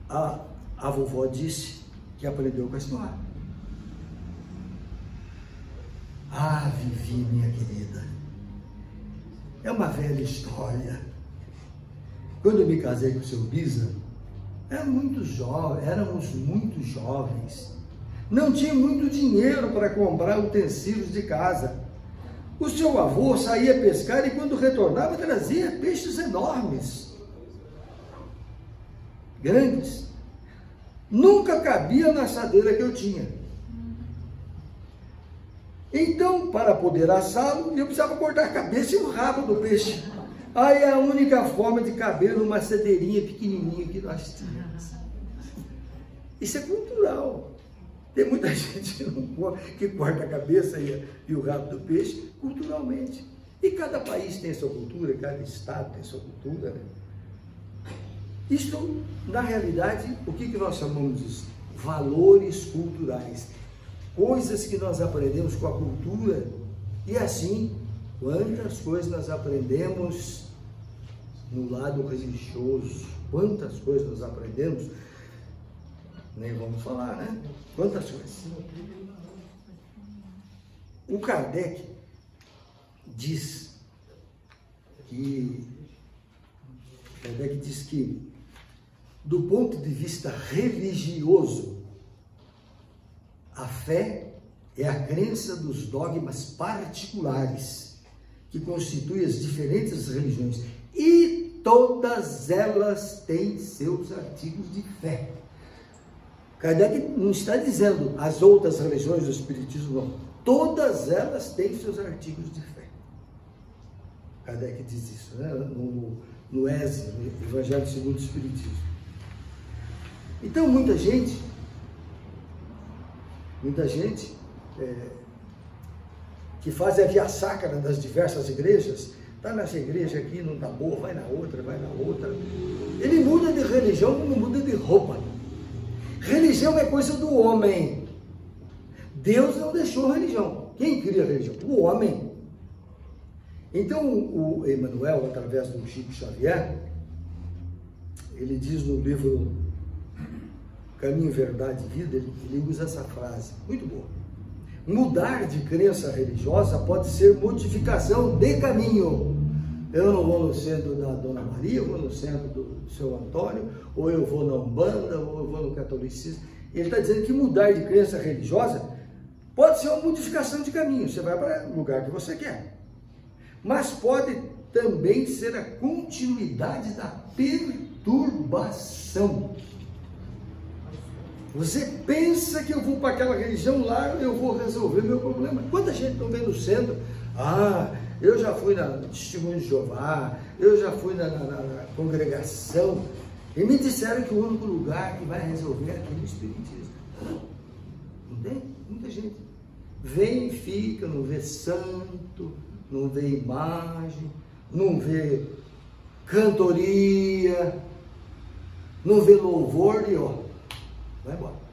A vovó disse que aprendeu com a senhora. Ah, Vivi, minha querida, é uma velha história. Quando eu me casei com o seu Bisa, éramos muito jovens. Não tinha muito dinheiro para comprar utensílios de casa. O seu avô saía pescar e quando retornava trazia peixes enormes, grandes. Nunca cabia na assadeira que eu tinha. Então, para poder assá-lo, eu precisava cortar a cabeça e o rabo do peixe. Aí é a única forma de caber numa assadeirinha pequenininha que nós tínhamos. Isso é cultural. Tem muita gente que corta a cabeça e o rabo do peixe culturalmente. E cada país tem sua cultura, cada estado tem sua cultura, né? Isso, na realidade, o que nós chamamos disso? Valores culturais. Coisas que nós aprendemos com a cultura. E assim, quantas coisas nós aprendemos no lado religioso. Quantas coisas nós aprendemos. Nem vamos falar, né? Quantas coisas. O Kardec diz que do ponto de vista religioso, a fé é a crença dos dogmas particulares que constituem as diferentes religiões e todas elas têm seus artigos de fé. Kardec não está dizendo as outras religiões do Espiritismo, não. Todas elas têm seus artigos de fé. Kardec diz isso, né? No ESE, no Evangelho segundo o Espiritismo. Então, muita gente que faz a via sacra das diversas igrejas, está nessa igreja aqui, não está boa, vai na outra. Ele muda de religião como muda de roupa. Religião é coisa do homem. Deus não deixou religião. Quem cria religião? O homem. Então, o Emmanuel, através do Chico Xavier, ele diz no livro Caminho, Verdade e Vida, ele usa essa frase, muito boa. Mudar de crença religiosa pode ser modificação de caminho. Eu não vou no centro da Dona Maria, eu vou no centro do seu Antônio, ou eu vou na Umbanda, ou eu vou no catolicismo. Ele está dizendo que mudar de crença religiosa pode ser uma modificação de caminho. Você vai para o lugar que você quer. Mas pode também ser a continuidade da perturbação. Você pensa que eu vou para aquela religião lá, eu vou resolver meu problema. Quanta gente não vem no centro? Ah, eu já fui na Testemunho de Jeová, eu já fui na congregação, e me disseram que o único lugar que vai resolver é aquele espiritismo. Não tem? Muita gente vem e fica, não vê santo, não vê imagem, não vê cantoria, não vê louvor e ó, vai embora.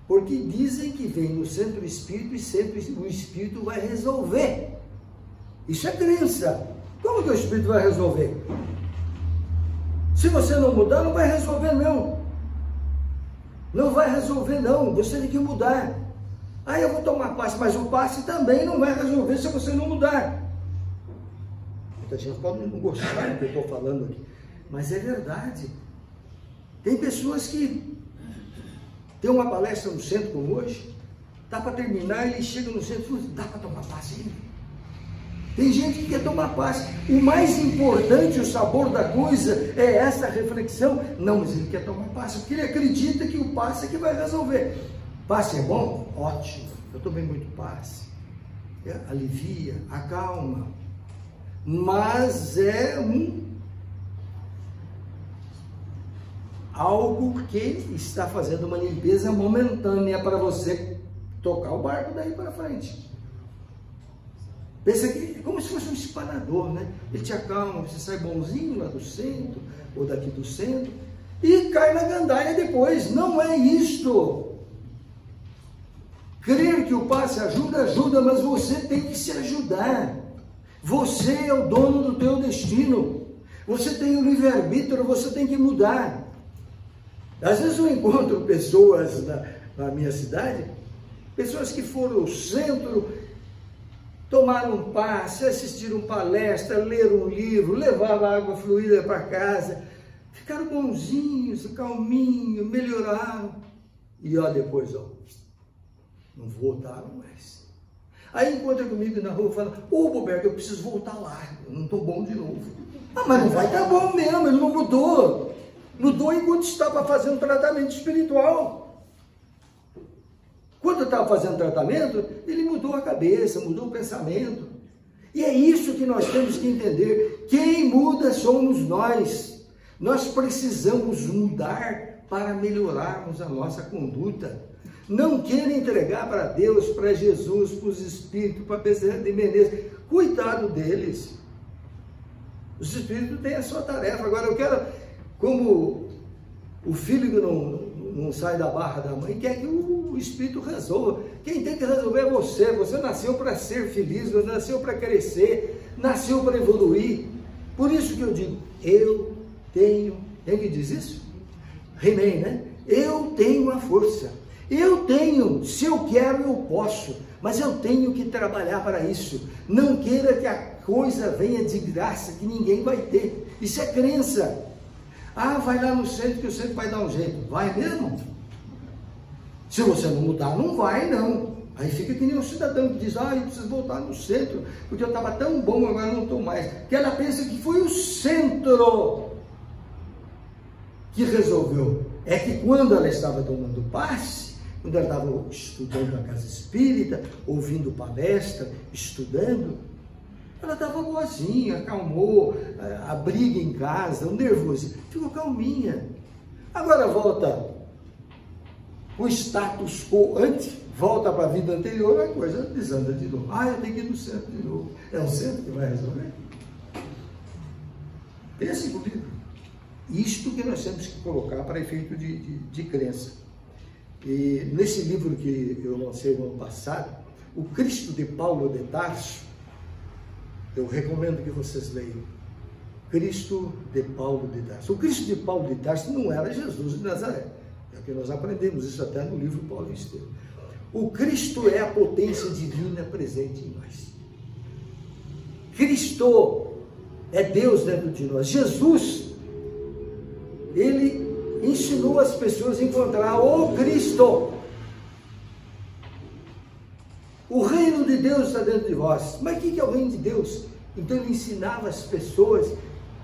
Porque dizem que vem no centro espírito e sempre o espírito vai resolver. Isso é crença. Como que o espírito vai resolver? Se você não mudar, não vai resolver não. Não vai resolver não, você tem que mudar. Aí eu vou tomar passe, mas o passe também não vai resolver se você não mudar. Muita gente pode não gostar do que eu estou falando aqui, mas é verdade. Tem pessoas que tem uma palestra no centro como hoje, dá para terminar, ele chega no centro e fala, dá para tomar passe ainda? Tem gente que quer tomar passe. O mais importante, o sabor da coisa, é essa reflexão. Não, mas ele quer tomar passe, porque ele acredita que o passe é que vai resolver. Passe é bom? Ótimo. Eu tomei muito passe. Alivia, acalma. Mas é algo que está fazendo uma limpeza momentânea para você tocar o barco daí para frente. Pensa que é como se fosse um disparador, né? Ele te acalma, você sai bonzinho lá do centro, ou daqui do centro, e cai na gandaia depois. Não é isto. Crer que o passe ajuda, ajuda, mas você tem que se ajudar. Você é o dono do teu destino. Você tem o livre-arbítrio, você tem que mudar. Às vezes eu encontro pessoas na minha cidade, pessoas que foram ao centro, tomaram um passe, assistiram palestra, leram um livro, levaram água fluida para casa, ficaram bonzinhos, calminhos, melhoraram. E ó, depois, ó, não voltaram mais. Aí encontra comigo na rua e fala, ô Roberto, eu preciso voltar lá, eu não estou bom de novo. Ah, mas não vai estar bom mesmo, ele não mudou. Mudou enquanto estava fazendo tratamento espiritual. Quando eu estava fazendo tratamento, ele mudou a cabeça, mudou o pensamento. E é isso que nós temos que entender. Quem muda somos nós. Nós precisamos mudar para melhorarmos a nossa conduta. Não queira entregar para Deus, para Jesus, para os Espíritos, para Bezerra de Menezes. Cuidado deles. Os Espíritos têm a sua tarefa. Agora eu quero, como o filho que não sai da barra da mãe, quer que o Espírito resolva. Quem tem que resolver é você. Você nasceu para ser feliz, você nasceu para crescer, nasceu para evoluir. Por isso que eu digo, eu tenho, quem diz isso? He-Man, né? Eu tenho a força. Eu tenho, se eu quero eu posso, mas eu tenho que trabalhar para isso. Não queira que a coisa venha de graça, que ninguém vai ter. Isso é crença. Ah, vai lá no centro que o centro vai dar um jeito. Vai mesmo? Se você não mudar, não vai não. Aí fica que nem um cidadão que diz, ah, eu preciso voltar no centro, porque eu estava tão bom, agora não estou mais. Que ela pensa que foi o centro que resolveu. É que quando ela estava tomando passe, quando ela estava estudando na casa espírita, ouvindo palestra, estudando, ela estava boazinha, acalmou, a briga em casa, o nervoso, ficou calminha. Agora volta o status quo antes, volta para a vida anterior, a coisa desanda de novo. Ah, eu tenho que ir no centro de novo. É o centro que vai resolver? Pense comigo. Isto que nós temos que colocar para efeito de crença. E nesse livro que eu lancei no ano passado, O Cristo de Paulo de Tarso, eu recomendo que vocês leiam. Cristo de Paulo de Tarso. O Cristo de Paulo de Tarso não era Jesus de Nazaré. É que nós aprendemos isso até no livro Paulo Estevam. O Cristo é a potência divina presente em nós. Cristo é Deus dentro de nós. Jesus, ele ensinou as pessoas a encontrar o Cristo. O reino de Deus está dentro de vós. Mas o que é o reino de Deus? Então ele ensinava as pessoas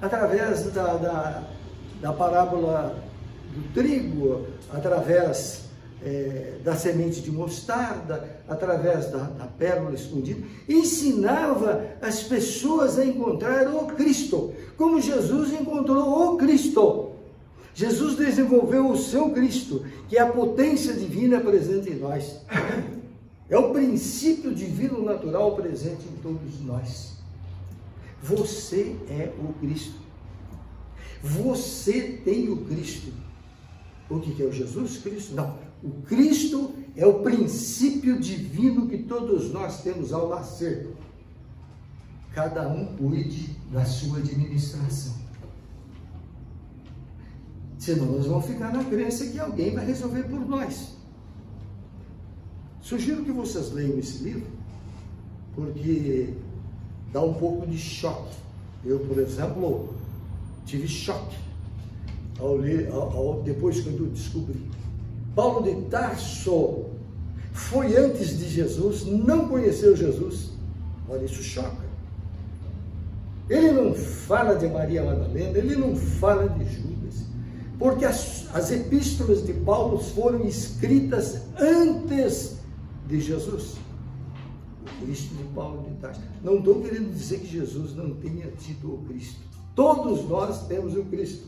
através da parábola do trigo, através da semente de mostarda, através da pérola escondida, ensinava as pessoas a encontrar o Cristo, como Jesus encontrou o Cristo. Jesus desenvolveu o seu Cristo, que é a potência divina presente em nós. É o princípio divino natural presente em todos nós. Você é o Cristo. Você tem o Cristo. O que é o Jesus Cristo? Não. O Cristo é o princípio divino que todos nós temos ao nascer. Cada um cuide da sua administração. Senão nós vamos ficar na crença que alguém vai resolver por nós. Sugiro que vocês leiam esse livro, porque dá um pouco de choque. Eu, por exemplo, tive choque ao ler, depois que eu descobri. Paulo de Tarso foi antes de Jesus, não conheceu Jesus. Olha, isso choca. Ele não fala de Maria Madalena, ele não fala de Judas, porque as epístolas de Paulo foram escritas antes de Jesus. O Cristo de Paulo de Tarso. Não estou querendo dizer que Jesus não tenha tido o Cristo. Todos nós temos o Cristo.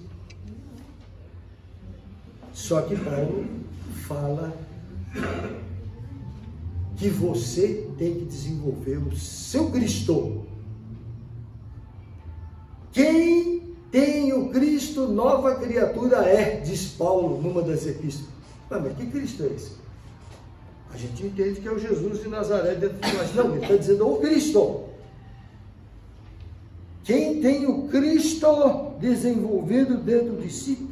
Só que Paulo fala que você tem que desenvolver o seu Cristo. Quem tem o Cristo, nova criatura é, diz Paulo numa das epístolas. Mas que Cristo é esse? A gente entende que é o Jesus de Nazaré dentro de nós. Não, ele está dizendo o Cristo. Quem tem o Cristo desenvolvido dentro de si,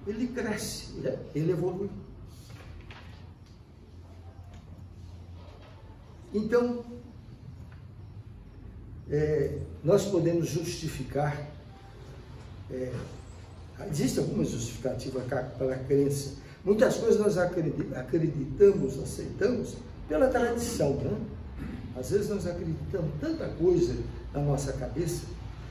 ele cresce, ele evolui. Então, nós podemos justificar, existe alguma justificativa para a crença. Muitas coisas nós acreditamos, aceitamos pela tradição, né? Às vezes nós acreditamos tanta coisa na nossa cabeça.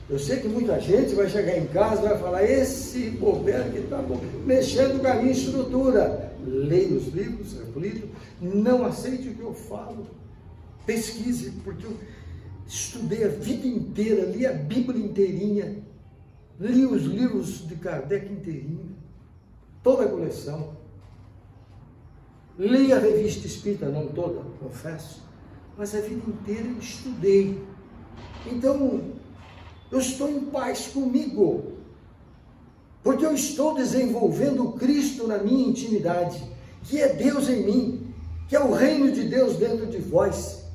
Eu sei que muita gente vai chegar em casa e vai falar, esse bobeiro que está mexendo com a minha estrutura. Leia os livros, reflita, não aceite o que eu falo. Pesquise, porque eu estudei a vida inteira, li a Bíblia inteirinha, li os livros de Kardec inteirinho, toda a coleção. Li a revista Espírita, não toda, confesso, mas a vida inteira eu estudei. Então, eu estou em paz comigo, porque eu estou desenvolvendo o Cristo na minha intimidade, que é Deus em mim, que é o reino de Deus dentro de vós.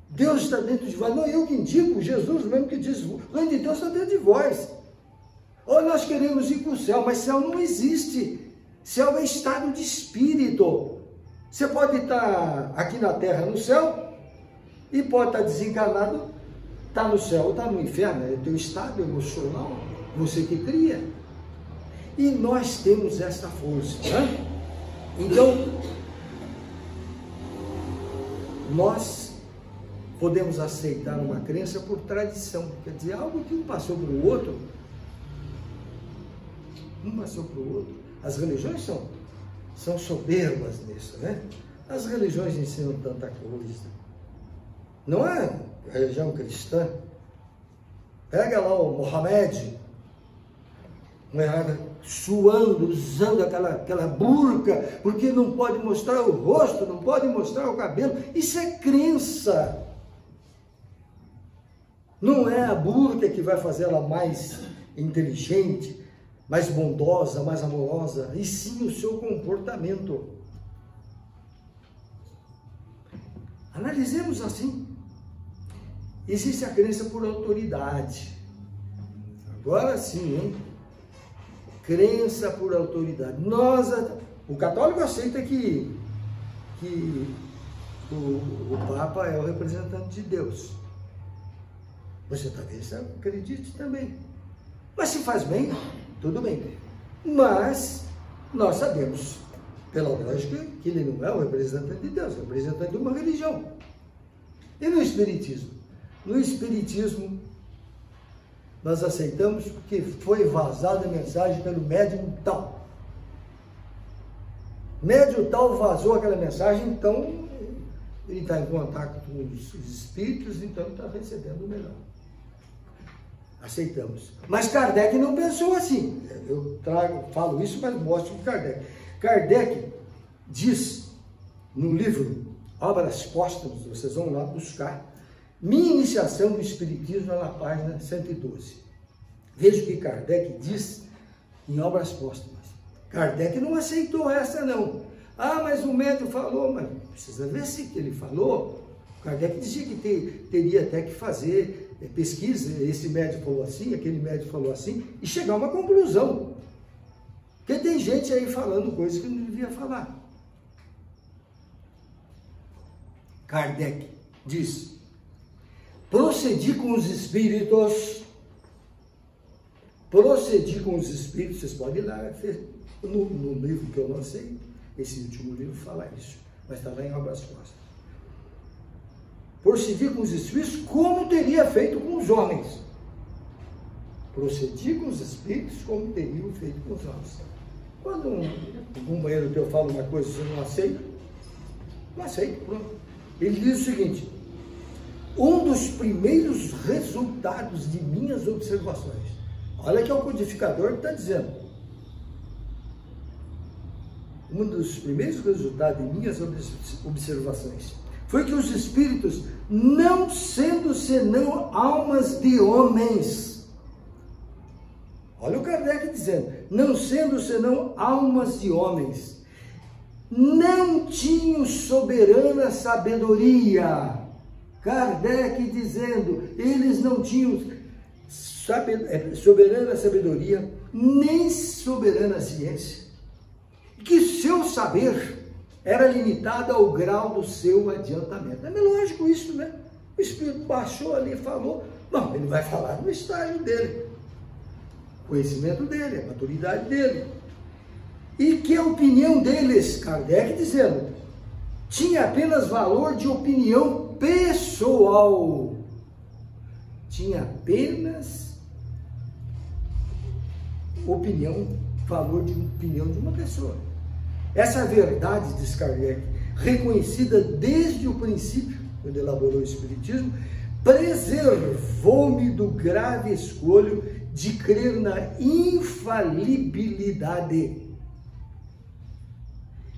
Deus está dentro de vós, não eu que indico, Jesus mesmo que diz, o reino de Deus está dentro de vós. Ou nós queremos ir para o céu, mas céu não existe. Céu é estado de espírito. Você pode estar aqui na terra no céu, e pode estar desencarnado, está no céu ou está no inferno, é teu estado emocional, você que cria. E nós temos essa força, né? Então, nós podemos aceitar uma crença por tradição, quer dizer, algo que um passou para o outro, As religiões são soberbas nisso, né? As religiões ensinam tanta coisa. Não é a religião cristã. Pega lá o Mohamed, suando, usando aquela burca, porque não pode mostrar o rosto, não pode mostrar o cabelo. Isso é crença. Não é a burca que vai fazer ela mais inteligente, mais bondosa, mais amorosa, e sim o seu comportamento. Analisemos assim. Existe a crença por autoridade. Agora sim, hein? Crença por autoridade. O católico aceita que o Papa é o representante de Deus. Você talvez acredite também. Mas se faz bem, tudo bem. Mas nós sabemos, pela lógica, que ele não é o representante de Deus, é o representante de uma religião. E no Espiritismo? No Espiritismo, nós aceitamos porque foi vazada a mensagem pelo médium tal. Médium tal vazou aquela mensagem, então ele está em contato com os espíritos, então ele está recebendo o melhor. Aceitamos. Mas Kardec não pensou assim. Eu falo isso, mas mostro para Kardec. Kardec diz no livro Obras Póstumas, vocês vão lá buscar, Minha Iniciação no Espiritismo, na página 112. Veja o que Kardec diz em Obras Póstumas. Kardec não aceitou essa, não. Ah, mas o médium falou, mas precisa ver se que ele falou. Kardec dizia que teria até que fazer pesquisa, esse médium falou assim, aquele médium falou assim, e chegar a uma conclusão. Porque tem gente aí falando coisas que não devia falar. Kardec diz, procedi com os espíritos, vocês podem ir lá, no livro que eu lancei, esse último livro fala isso, mas está lá em Obras Póstumas. Procedi com os espíritos como teria feito com os homens. Procedi com os espíritos como teriam feito com os homens. Quando um companheiro teu fala uma coisa e você não aceita, não aceita, pronto. Ele diz o seguinte, um dos primeiros resultados de minhas observações, olha que é o codificador que está dizendo, um dos primeiros resultados de minhas observações foi que os espíritos, não sendo senão almas de homens, olha o Kardec dizendo, não sendo senão almas de homens, não tinham soberana sabedoria. Kardec dizendo, eles não tinham soberana sabedoria, nem soberana ciência, que seu saber era limitado ao grau do seu adiantamento. É lógico isso, né? O Espírito baixou ali e falou, não, ele vai falar no estágio dele, conhecimento dele, a maturidade dele. E que a opinião deles, Kardec dizendo, tinha apenas valor de opinião pessoal. Tinha apenas valor de opinião de uma pessoa. Essa verdade, diz Kardec, reconhecida desde o princípio, quando elaborou o Espiritismo, preservou-me do grave escolho de crer na infalibilidade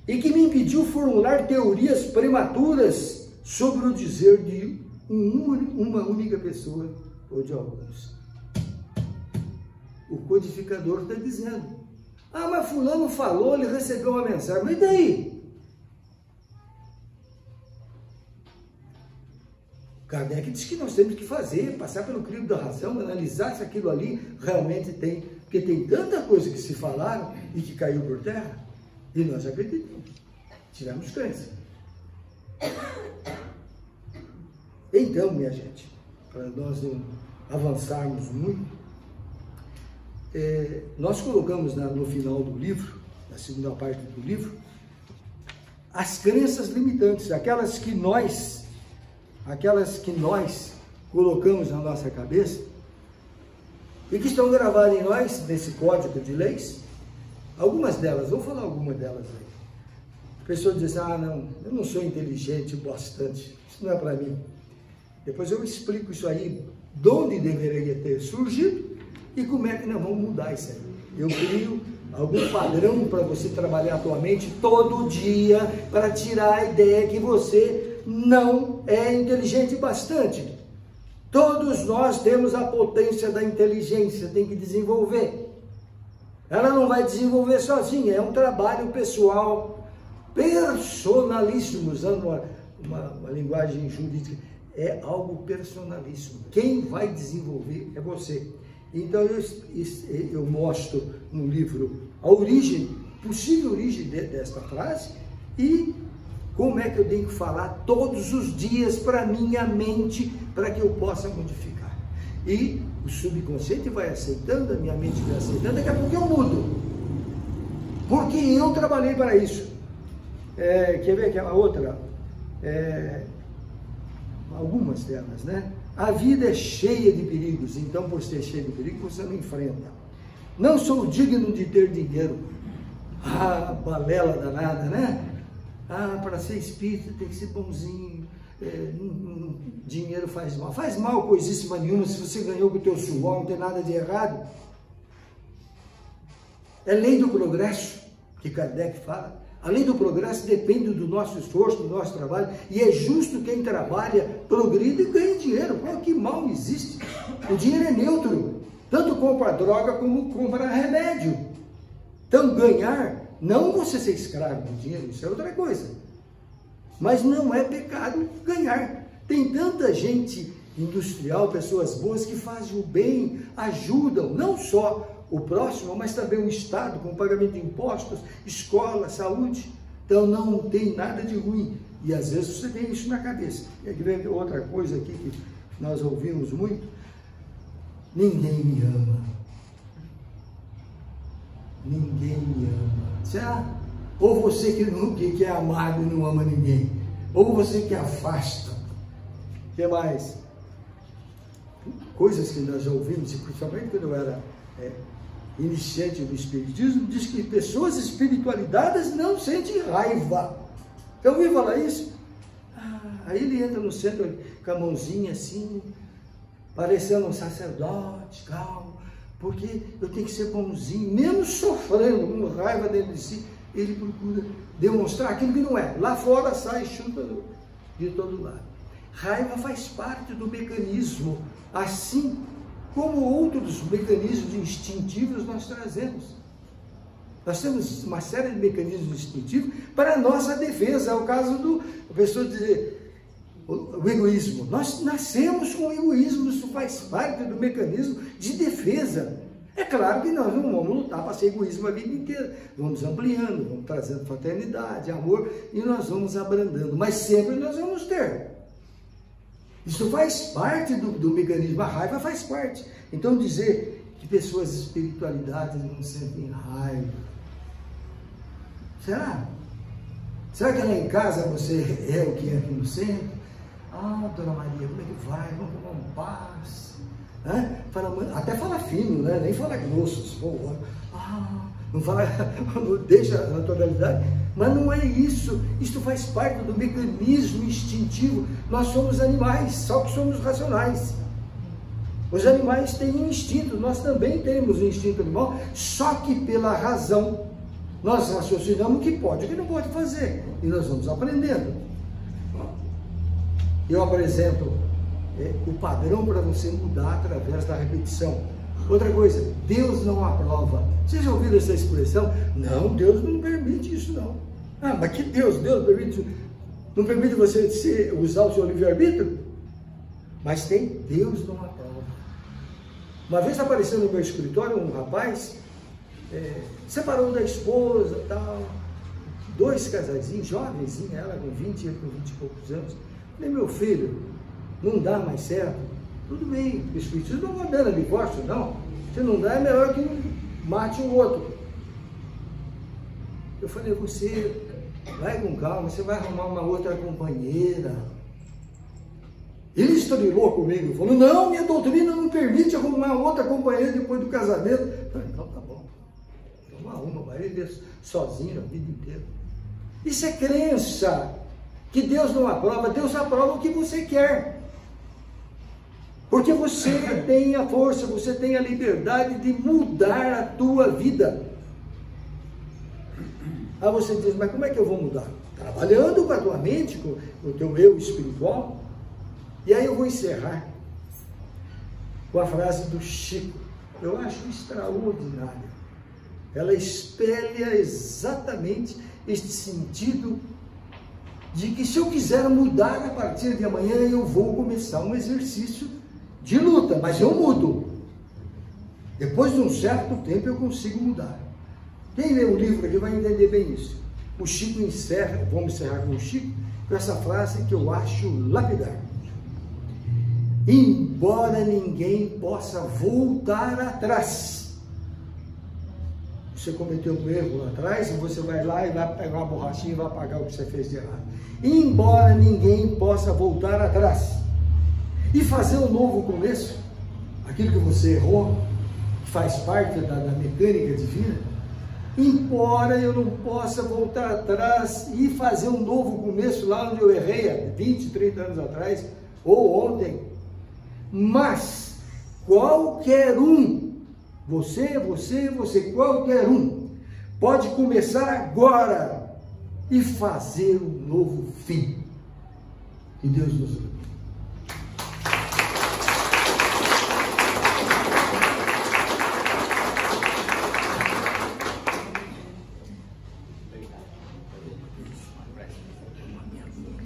e que me impediu formular teorias prematuras sobre o dizer de uma única pessoa ou de alguns. O codificador está dizendo, ah, mas fulano falou, ele recebeu uma mensagem, mas e daí? Kardec diz que nós temos que fazer, passar pelo crivo da razão, analisar se aquilo ali realmente tem, porque tem tanta coisa que se falaram e que caiu por terra, e nós acreditamos, tiramos crença. Então, minha gente, para nós não avançarmos muito, nós colocamos no final do livro, na segunda parte do livro, as crenças limitantes, aquelas que nós colocamos na nossa cabeça e que estão gravadas em nós, nesse código de leis. Algumas delas, vou falar algumas delas aí. A pessoa diz, ah, não, eu não sou inteligente bastante, isso não é para mim. Depois eu explico isso aí, de onde deveria ter surgido e como é que nós vamos mudar isso aí. Eu crio algum padrão para você trabalhar a tua mente todo dia para tirar a ideia que você não é inteligente bastante. Todos nós temos a potência da inteligência, tem que desenvolver. Ela não vai desenvolver sozinha, é um trabalho pessoal, personalíssimo, usando uma linguagem jurídica, é algo personalíssimo. Quem vai desenvolver é você. Então eu mostro no livro a origem, possível origem desta frase e como é que eu tenho que falar todos os dias para minha mente, para que eu possa modificar. E o subconsciente vai aceitando, a minha mente vai aceitando, daqui a pouco eu mudo. Porque eu trabalhei para isso. Quer ver que a outra? Algumas delas, né? A vida é cheia de perigos, então por ser cheia de perigos você não enfrenta. Não sou digno de ter dinheiro. Ah, balela danada, né? Ah, para ser espírita tem que ser bonzinho. Dinheiro faz mal. Faz mal coisíssima nenhuma se você ganhou com o teu suor, não tem nada de errado. É lei do progresso que Kardec fala. A lei do progresso depende do nosso esforço, do nosso trabalho, e é justo quem trabalha, progrida e ganha dinheiro. Qual que mal existe? O dinheiro é neutro, tanto compra droga como compra remédio. Então ganhar, não você ser escravo do dinheiro, isso é outra coisa. Mas não é pecado ganhar. Tem tanta gente industrial, pessoas boas que fazem o bem, ajudam, não só o próximo, mas também o Estado, com pagamento de impostos, escola, saúde. Então não tem nada de ruim. E às vezes você tem isso na cabeça. E aqui vem outra coisa aqui que nós ouvimos muito. Ninguém me ama. Ninguém me ama. Será? Ou você que é amado e não ama ninguém. Ou você que afasta. O que mais? Coisas que nós já ouvimos, principalmente quando eu era iniciante do Espiritismo, diz que pessoas espiritualizadas não sentem raiva. Eu ouvi falar isso? Aí ele entra no centro com a mãozinha assim, parecendo um sacerdote, calmo, porque eu tenho que ser bonzinho, mesmo sofrendo, com raiva dentro de si, ele procura demonstrar aquilo que não é. Lá fora sai chuta de todo lado. Raiva faz parte do mecanismo, assim como outros mecanismos instintivos nós trazemos. Nós temos uma série de mecanismos instintivos para a nossa defesa. É o caso do, a pessoa dizer, o egoísmo. Nós nascemos com o egoísmo, isso faz parte do mecanismo de defesa. É claro que nós não vamos lutar para ser egoísmo a vida inteira. Vamos ampliando, vamos trazendo fraternidade, amor, e nós vamos abrandando. Mas sempre nós vamos ter. Isso faz parte do mecanismo, a raiva faz parte. Então dizer que pessoas espiritualidades não sentem raiva. Será? Será que lá em casa você é o que é aqui no centro? Ah, Dona Maria, como é que vai? Vamos tomar um passe. Até fala fino, né? Nem fala grosso. Não fala, não deixa a naturalidade. Mas não é isso. Isto faz parte do mecanismo instintivo. Nós somos animais, só que somos racionais. Os animais têm um instinto, nós também temos um instinto animal, só que pela razão nós raciocinamos o que pode e o que não pode fazer. E nós vamos aprendendo. Eu apresento o padrão para você mudar através da repetição. Outra coisa, Deus não aprova. Vocês já ouviram essa expressão? Não, Deus não permite isso não. Ah, mas que Deus permite, não permite você usar o seu livre-arbítrio? Mas tem, Deus não aprova. Uma vez apareceu no meu escritório um rapaz, separou da esposa, tal, 2 casadinhos, jovenzinhos, ela com 20, ele com 20 e poucos anos. Falei, meu filho, não dá mais certo? Tudo bem, o Espiritismo não ordena divórcio, não. Se não dá, é melhor que um mate o outro. Eu falei, você vai com calma, você vai arrumar uma outra companheira. Ele estrilou comigo, falou, não, minha doutrina não permite arrumar outra companheira depois do casamento. Eu falei, então tá bom, então arruma, vai viver sozinho a vida inteira. Isso é crença, que Deus não aprova, Deus aprova o que você quer. Porque você tem a força, você tem a liberdade de mudar a tua vida. Aí você diz, mas como é que eu vou mudar? Trabalhando com a tua mente, com o teu eu espiritual. E aí eu vou encerrar com a frase do Chico. Eu acho extraordinária. Ela espelha exatamente este sentido de que se eu quiser mudar a partir de amanhã, eu vou começar um exercício de luta, mas eu mudo. Depois de um certo tempo eu consigo mudar. Quem lê o livro aqui vai entender bem isso. O Chico encerra, vamos encerrar com o Chico, com essa frase que eu acho lapidar. Embora ninguém possa voltar atrás. Você cometeu um erro lá atrás, e você vai lá e vai pegar uma borrachinha e vai apagar o que você fez de errado. Embora ninguém possa voltar atrás, e fazer um novo começo, aquilo que você errou, que faz parte da mecânica divina, embora eu não possa voltar atrás e fazer um novo começo lá onde eu errei há 20, 30 anos atrás, ou ontem, mas qualquer um, você, qualquer um, pode começar agora e fazer um novo fim. Que Deus nos abençoe.